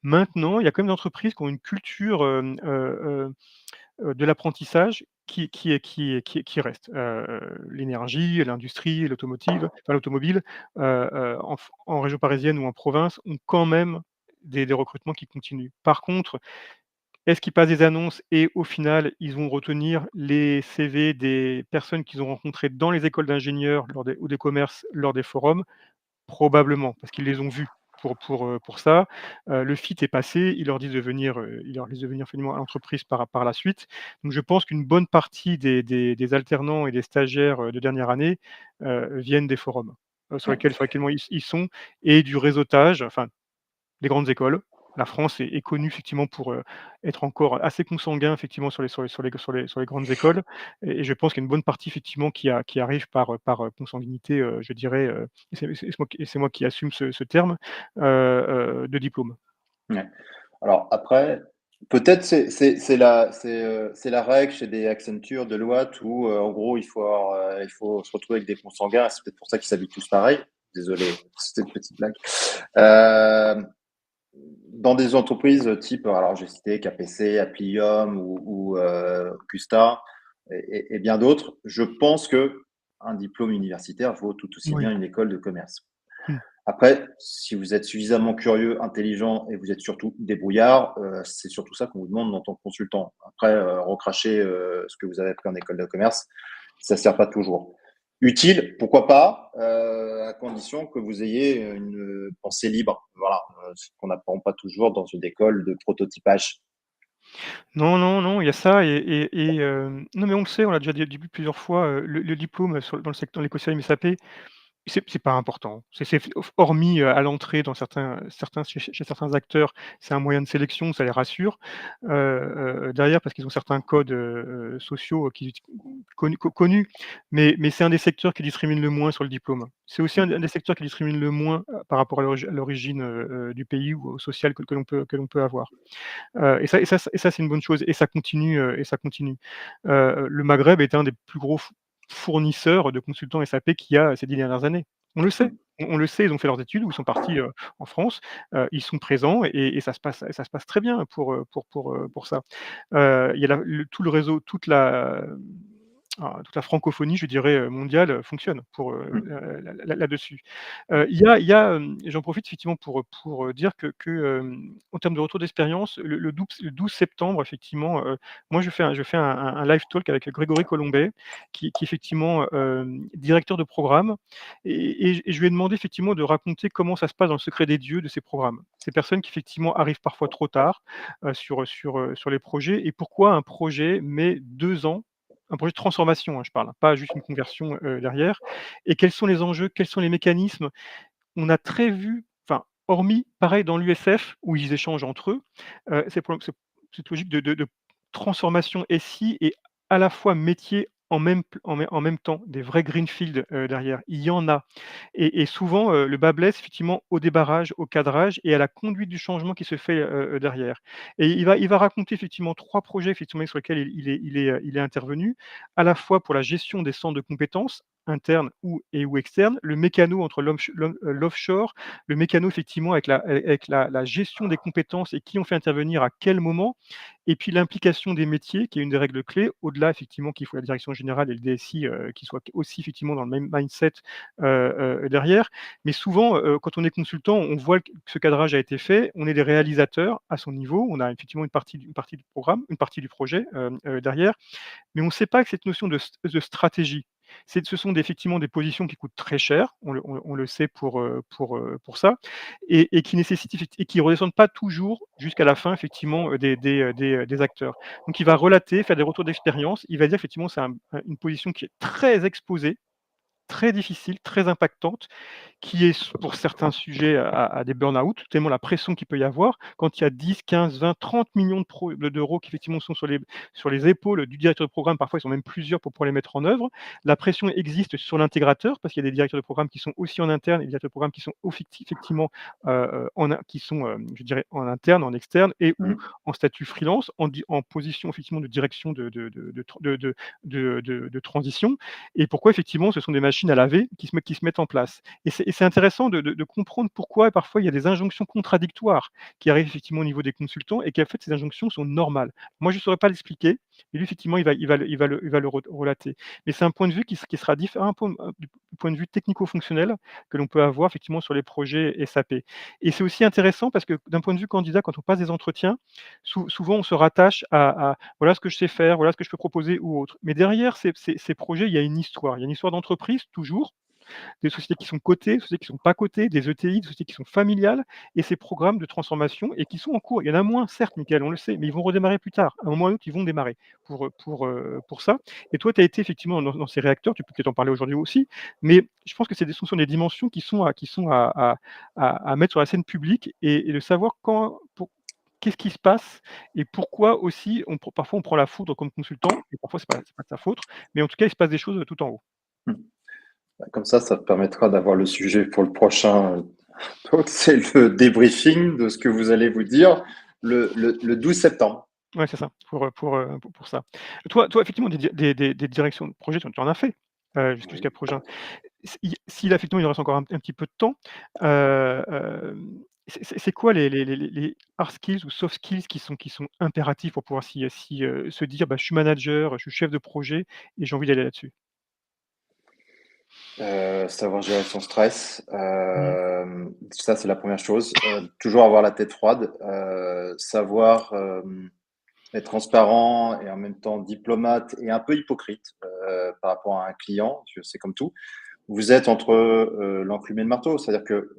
Maintenant, il y a quand même des entreprises qui ont une culture, de l'apprentissage qui reste. L'énergie, l'industrie, l'automobile, en région parisienne ou en province ont quand même des recrutements qui continuent. Par contre, est-ce qu'ils passent des annonces et au final, ils vont retenir les CV des personnes qu'ils ont rencontrées dans les écoles d'ingénieurs ou des commerces lors des forums? Probablement, parce qu'ils les ont vus pour ça. Le fit est passé, ils leur disent de venir finalement à l'entreprise par la suite. Donc je pense qu'une bonne partie des alternants et des stagiaires, de dernière année, viennent des forums, sur lesquels ils sont et du réseautage, enfin des grandes écoles. La France est connue effectivement pour, être encore assez consanguin effectivement sur les grandes écoles et je pense qu'il y a une bonne partie effectivement qui arrive par consanguinité, je dirais, et c'est moi qui assume ce terme, de diplôme. ouais. Alors après, peut-être c'est la règle chez des Accenture, Deloitte, où en gros il faut se retrouver avec des consanguins. C'est peut-être pour ça qu'ils s'habillent tous pareil. Désolé, c'était une petite blague. Euh, dans des entreprises type, alors j'ai cité KPC, Applium ou Custa et bien d'autres, je pense que un diplôme universitaire vaut tout aussi bien Oui. une école de commerce. Mmh. Après, si vous êtes suffisamment curieux, intelligent et vous êtes surtout débrouillard, c'est surtout ça qu'on vous demande en tant que consultant. Après, recracher ce que vous avez appris en école de commerce, ça ne sert pas toujours. Utile, pourquoi pas, à condition que vous ayez une pensée libre. Voilà, ce qu'on n'apprend pas toujours dans une école de prototypage. Non, non, non, il y a ça non mais on le sait, on l'a déjà dit plusieurs fois, le diplôme dans le secteur, dans l'écosystème SAP. C'est pas important. C'est hormis, à l'entrée dans chez certains acteurs, c'est un moyen de sélection, ça les rassure. Derrière parce qu'ils ont certains codes, sociaux, qui connus, mais c'est un des secteurs qui discrimine le moins sur le diplôme. C'est aussi un des secteurs qui discrimine le moins, par rapport à l'origine, du pays ou au social que l'on peut avoir. Et ça c'est une bonne chose et ça continue, et ça continue. Le Maghreb est un des plus gros fournisseurs de consultants SAP qu'il y a ces 10 dernières années. On le sait, on le sait, ils ont fait leurs études ou ils sont partis, en France, ils sont présents et ça se passe très bien pour ça. Il y a tout le réseau, toute la francophonie, je dirais, mondiale, fonctionne là-dessus. J'en profite effectivement pour dire en termes de retour d'expérience, le 12 septembre effectivement, moi je fais un live talk avec Grégory Colombet qui est effectivement, directeur de programme et je lui ai demandé effectivement de raconter comment ça se passe dans le secret des dieux de ces programmes. Ces personnes qui effectivement arrivent parfois trop tard, sur les projets et pourquoi un projet met 2 ans, un projet de transformation, hein, je parle, hein, pas juste une conversion, derrière et quels sont les enjeux, quels sont les mécanismes? On a très vu, enfin, hormis pareil dans l'USF où ils échangent entre eux, cette logique de transformation SI et à la fois métier en même temps, des vrais greenfield, derrière. Il y en a et souvent, le bât blesse effectivement au débarrage, au cadrage et à la conduite du changement qui se fait, derrière et il va raconter effectivement 3 projets effectivement sur lesquels il est intervenu, à la fois pour la gestion des centres de compétences internes ou externes, le mécano entre l'offshore, le mécano effectivement avec la gestion des compétences et qui on fait intervenir à quel moment et puis l'implication des métiers qui est une des règles clés, au-delà effectivement qu'il faut la direction générale et le DSI, qui soient aussi effectivement dans le même mindset, derrière. Mais souvent, quand on est consultant, on voit que ce cadrage a été fait, on est des réalisateurs à son niveau, on a effectivement une partie du projet, derrière, mais on ne sait pas que cette notion de stratégie Ce sont effectivement des positions qui coûtent très cher, on le sait pour ça, et qui nécessitent et qui ne redescendent pas toujours jusqu'à la fin effectivement, des acteurs. Donc il va relater, faire des retours d'expérience, il va dire effectivement c'est une position qui est très exposée, très difficile, très impactante, qui est pour certains sujets à des burn-out, tellement la pression qu'il peut y avoir. Quand il y a 10, 15, 20, 30 millions d'euros qui effectivement sont sur les épaules du directeur de programme, parfois ils sont même plusieurs pour pouvoir les mettre en œuvre. La pression existe sur l'intégrateur, parce qu'il y a des directeurs de programme qui sont aussi en interne et des directeurs de programme qui sont effectivement qui sont, je dirais, en interne, en externe et ou Mmh. en statut freelance, en position effectivement de direction de transition. Et pourquoi effectivement ce sont des machines à laver qui se mettent en place. Et c'est intéressant de comprendre pourquoi parfois il y a des injonctions contradictoires qui arrivent effectivement au niveau des consultants et qu'en fait ces injonctions sont normales. Moi je ne saurais pas l'expliquer, mais lui effectivement il va le relater. Mais c'est un point de vue qui sera différent du point de vue technico-fonctionnel que l'on peut avoir effectivement sur les projets SAP. Et c'est aussi intéressant parce que d'un point de vue candidat, quand on passe des entretiens, souvent on se rattache à voilà ce que je sais faire, voilà ce que je peux proposer ou autre. Mais derrière ces projets, il y a une histoire. Il y a une histoire d'entreprise toujours, des sociétés qui sont cotées, des sociétés qui ne sont pas cotées, des ETI, des sociétés qui sont familiales, et ces programmes de transformation et qui sont en cours. Il y en a moins, certes, Mickaël, on le sait, mais ils vont redémarrer plus tard. À un moment ou à un autre, ils vont démarrer pour ça. Et toi, tu as été effectivement dans ces réacteurs, tu peux peut-être en parler aujourd'hui aussi, mais je pense que ce sont des dimensions qui sont à mettre sur la scène publique et de savoir qu'est-ce qui se passe et pourquoi aussi, parfois on prend la foudre comme consultant, et parfois c'est pas de sa faute, mais en tout cas, il se passe des choses tout en haut. Mmh. Comme ça te permettra d'avoir le sujet pour le prochain talk. C'est le débriefing de ce que vous allez vous dire le 12 septembre. Ouais, c'est ça, pour ça. Toi, effectivement, des directions de projet, tu en as fait, jusqu'à Oui. prochain. Si là, effectivement, il reste encore un petit peu de temps, c'est quoi les hard skills ou soft skills qui sont impératifs pour pouvoir se dire: «Bah, je suis manager, je suis chef de projet et j'ai envie d'aller là-dessus»? Savoir gérer son stress, Mmh. ça c'est la première chose. Toujours avoir la tête froide, savoir, être transparent et en même temps diplomate et un peu hypocrite, par rapport à un client, parce que c'est comme tout. Vous êtes entre, l'enclume et le marteau, c'est-à-dire que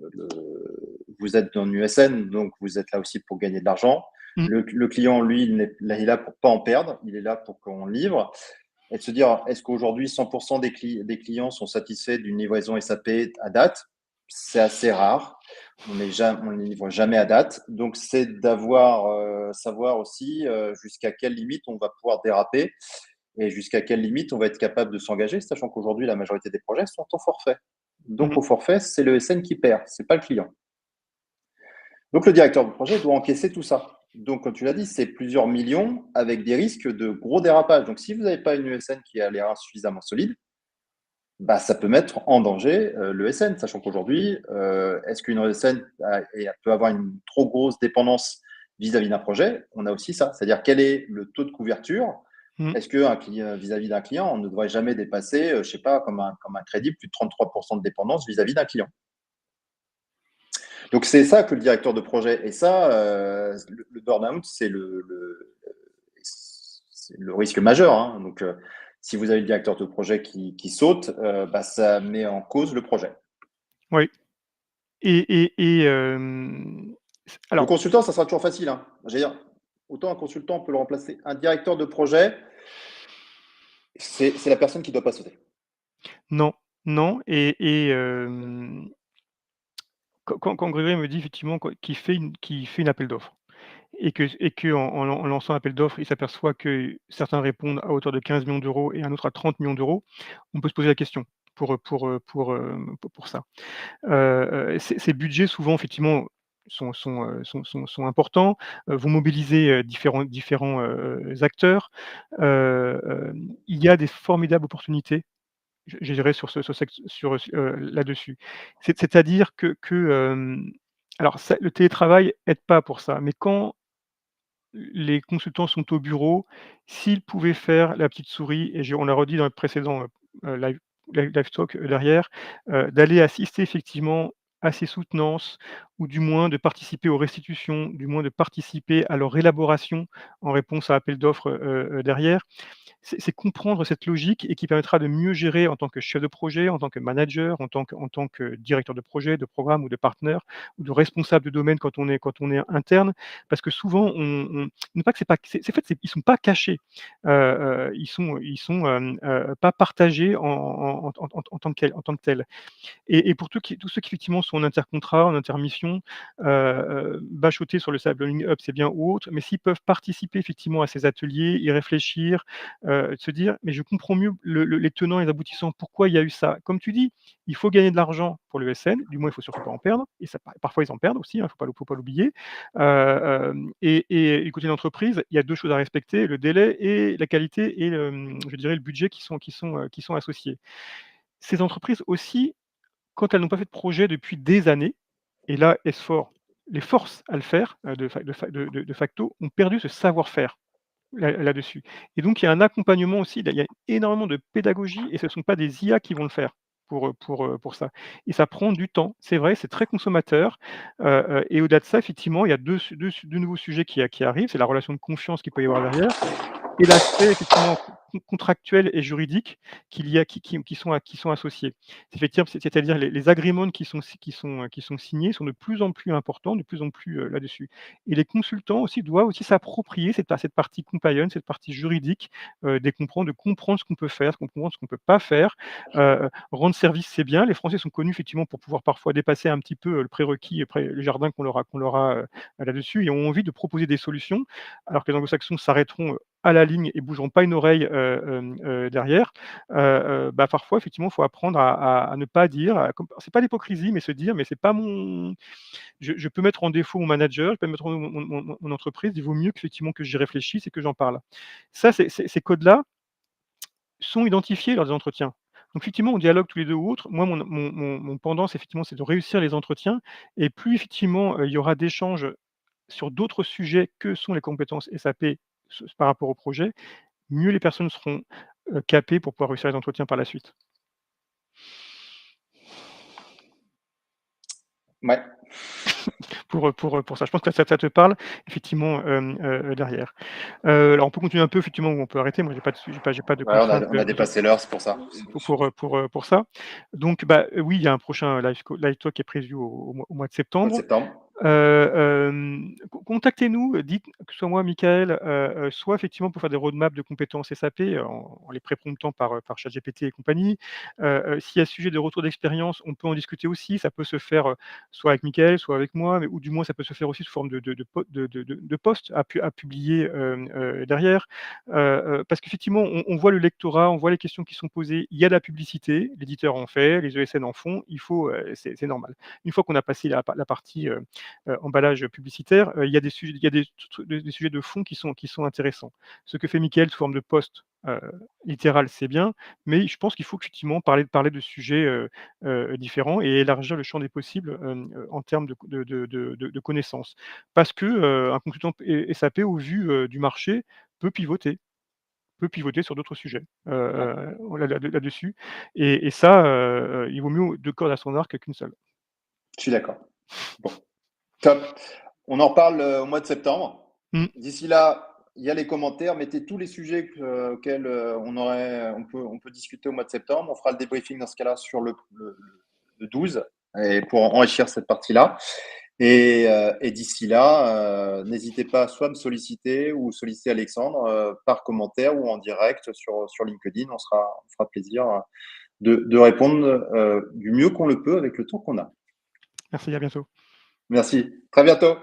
vous êtes dans une USN, donc vous êtes là aussi pour gagner de l'argent. Mmh. Le client, lui, il est là pour pas en perdre, il est là pour qu'on livre et de se dire: «Est-ce qu'aujourd'hui 100 des clients sont satisfaits d'une livraison SAP à date?» C'est assez rare. On ne livre jamais à date. Donc c'est d'avoir, savoir aussi, jusqu'à quelle limite on va pouvoir déraper et jusqu'à quelle limite on va être capable de s'engager, sachant qu'aujourd'hui la majorité des projets sont au forfait. Donc Mmh. au forfait, c'est le SN qui perd, c'est pas le client. Donc le directeur de projet doit encaisser tout ça. Donc comme tu l'as dit, c'est plusieurs millions avec des risques de gros dérapages. Donc si vous n'avez pas une ESN qui a les reins suffisamment solides, bah, ça peut mettre en danger le SN, sachant qu'aujourd'hui, est-ce qu'une ESN peut avoir une trop grosse dépendance vis-à-vis d'un projet? On a aussi ça, c'est-à-dire quel est le taux de couverture. Mmh. Est-ce qu'un client, vis-à-vis d'un client, on ne devrait jamais dépasser, je sais pas, comme un crédit, plus de 33% de dépendance vis-à-vis d'un client? Donc c'est ça que le directeur de projet, et ça, le burn-out, c'est le risque majeur, hein. Donc si vous avez le directeur de projet qui saute, bah, ça met en cause le projet. Oui. Et Le alors consultant, ça sera toujours facile, hein. Je veux dire, autant un consultant peut le remplacer. Un directeur de projet, c'est la personne qui ne doit pas sauter. non, non quand Grégory me dit effectivement qu'il fait une appel d'offres en lançant l'appel d'offres, il s'aperçoit que certains répondent à hauteur de 15 millions d'euros et un autre à 30 millions d'euros, on peut se poser la question pour ça. Ces budgets souvent effectivement sont importants, vont mobiliser, différents acteurs. Il y a des formidables opportunités, je dirais là-dessus. C'est-à-dire alors ça, le télétravail aide pas pour ça, mais quand les consultants sont au bureau, s'ils pouvaient faire la petite souris et on l'a redit dans le précédent, live talk, derrière, d'aller assister effectivement à ces soutenances ou du moins de participer aux restitutions, du moins de participer à leur élaboration en réponse à appel d'offres, derrière. c'est comprendre cette logique et qui permettra de mieux gérer en tant que chef de projet, en tant que manager, en tant que directeur de projet, de programme ou de partenaire ou de responsable de domaine quand on est interne. Parce que souvent non pas que c'est pas c'est en fait, ils sont pas cachés. Ils sont pas partagés en tant que tels. Et pour tous ceux qui effectivement sont en intercontrat, en intermission, bachoter sur le Sablering Hub, c'est bien ou autre, mais s'ils peuvent participer effectivement à ces ateliers, y réfléchir, se dire: «Mais je comprends mieux les tenants et les aboutissants, pourquoi il y a eu ça?» Comme tu dis, il faut gagner de l'argent pour l'ESN, du moins il faut surtout pas en perdre et ça parfois ils en perdent aussi, hein, faut pas l'oublier. Et du côté de l'entreprise, il y a 2 choses à respecter, le délai et la qualité et je dirais le budget qui sont associés. Ces entreprises aussi, quand elles n'ont pas fait de projet depuis des années, et là, S4 les force à le faire, de facto, ont perdu ce savoir-faire là-dessus. Et donc il y a un accompagnement aussi, il y a énormément de pédagogie et ce ne sont pas des IA qui vont le faire pour ça. Et ça prend du temps, c'est vrai, c'est très consommateur, et au-delà de ça, effectivement, il y a deux nouveaux sujets qui arrivent. C'est la relation de confiance qu'il peut y avoir derrière et l'aspect effectivement contractuel et juridique qu'il y a qui sont associés. C'est-à-dire les agreements qui sont signés sont de plus en plus importants, de plus en plus, là-dessus. Et les consultants aussi doivent aussi s'approprier cette partie compliance, cette partie juridique, de comprendre ce qu'on peut faire, de comprendre ce qu'on peut pas faire. Rendre service, c'est bien. Les Français sont connus effectivement pour pouvoir parfois dépasser un petit peu, le prérequis, le jardin qu'on leur a, là-dessus et ont envie de proposer des solutions, alors que les anglo-saxons s'arrêteront, à la ligne et bougeront pas une oreille, derrière. Bah, parfois effectivement, il faut apprendre à ne pas dire, c'est pas l'hypocrisie, mais se dire: «Mais c'est pas mon je peux mettre en défaut mon manager, je peux mettre en mon entreprise, il vaut mieux qu'effectivement que j'y réfléchisse et que j'en parle». Ça, ces codes-là sont identifiés lors des entretiens. Donc effectivement, on dialogue tous les 2 ou autres. Moi, mon pendant, c'est effectivement, c'est de réussir les entretiens et plus effectivement, il y aura d'échanges sur d'autres sujets que sont les compétences SAP par rapport au projet, mieux les personnes seront, capées pour pouvoir réussir les entretiens par la suite. Ouais. Pour ça. Je pense que ça te parle effectivement, derrière. Alors on peut continuer un peu effectivement ou on peut arrêter. Moi j'ai pas de Ouais, contraintes, on a dépassé l'heure, c'est pour ça. pour ça. Donc bah, oui, il y a un prochain live talk qui est prévu au mois de Mois de septembre. septembre. Contactez-nous, dites que ce soit moi, Michael, soit effectivement pour faire des roadmaps de compétences SAP, en les pré-promptant par ChatGPT et compagnie. S'il y a sujet de retour d'expérience, on peut en discuter aussi. Ça peut se faire, soit avec Michael, soit avec moi, mais ou du moins ça peut se faire aussi sous forme de post à publier, derrière. Parce qu'effectivement, on voit le lectorat, on voit les questions qui sont posées. Il y a de la publicité, l'éditeur en fait, les ESN en font. Il faut, c'est normal. Une fois qu'on a passé la partie, emballage publicitaire, il y a des sujets de fond qui sont intéressants. Ce que fait Mickaël sous forme de post, littéral, c'est bien, mais je pense qu'il faut effectivement parler de sujets, différents et élargir le champ des possibles, en termes de connaissances. Parce que, un consultant SAP au vu, du marché peut pivoter sur d'autres sujets, Ouais, là-dessus et ça, il vaut mieux 2 cordes à son arc qu'une seule. je suis d'accord. Bon, top. On en reparle, au mois de septembre. Mmh. D'ici là, il y a les commentaires. Mettez tous les sujets auxquels on peut discuter au mois de septembre. On fera le débriefing dans ce cas-là sur le 12 et pour enrichir cette partie-là. Et d'ici là, n'hésitez pas soit à me solliciter ou solliciter Alexandre par commentaire ou en direct sur LinkedIn. On fera plaisir de répondre du mieux qu'on le peut avec le temps qu'on a. Merci, à bientôt. Merci. Très bientôt.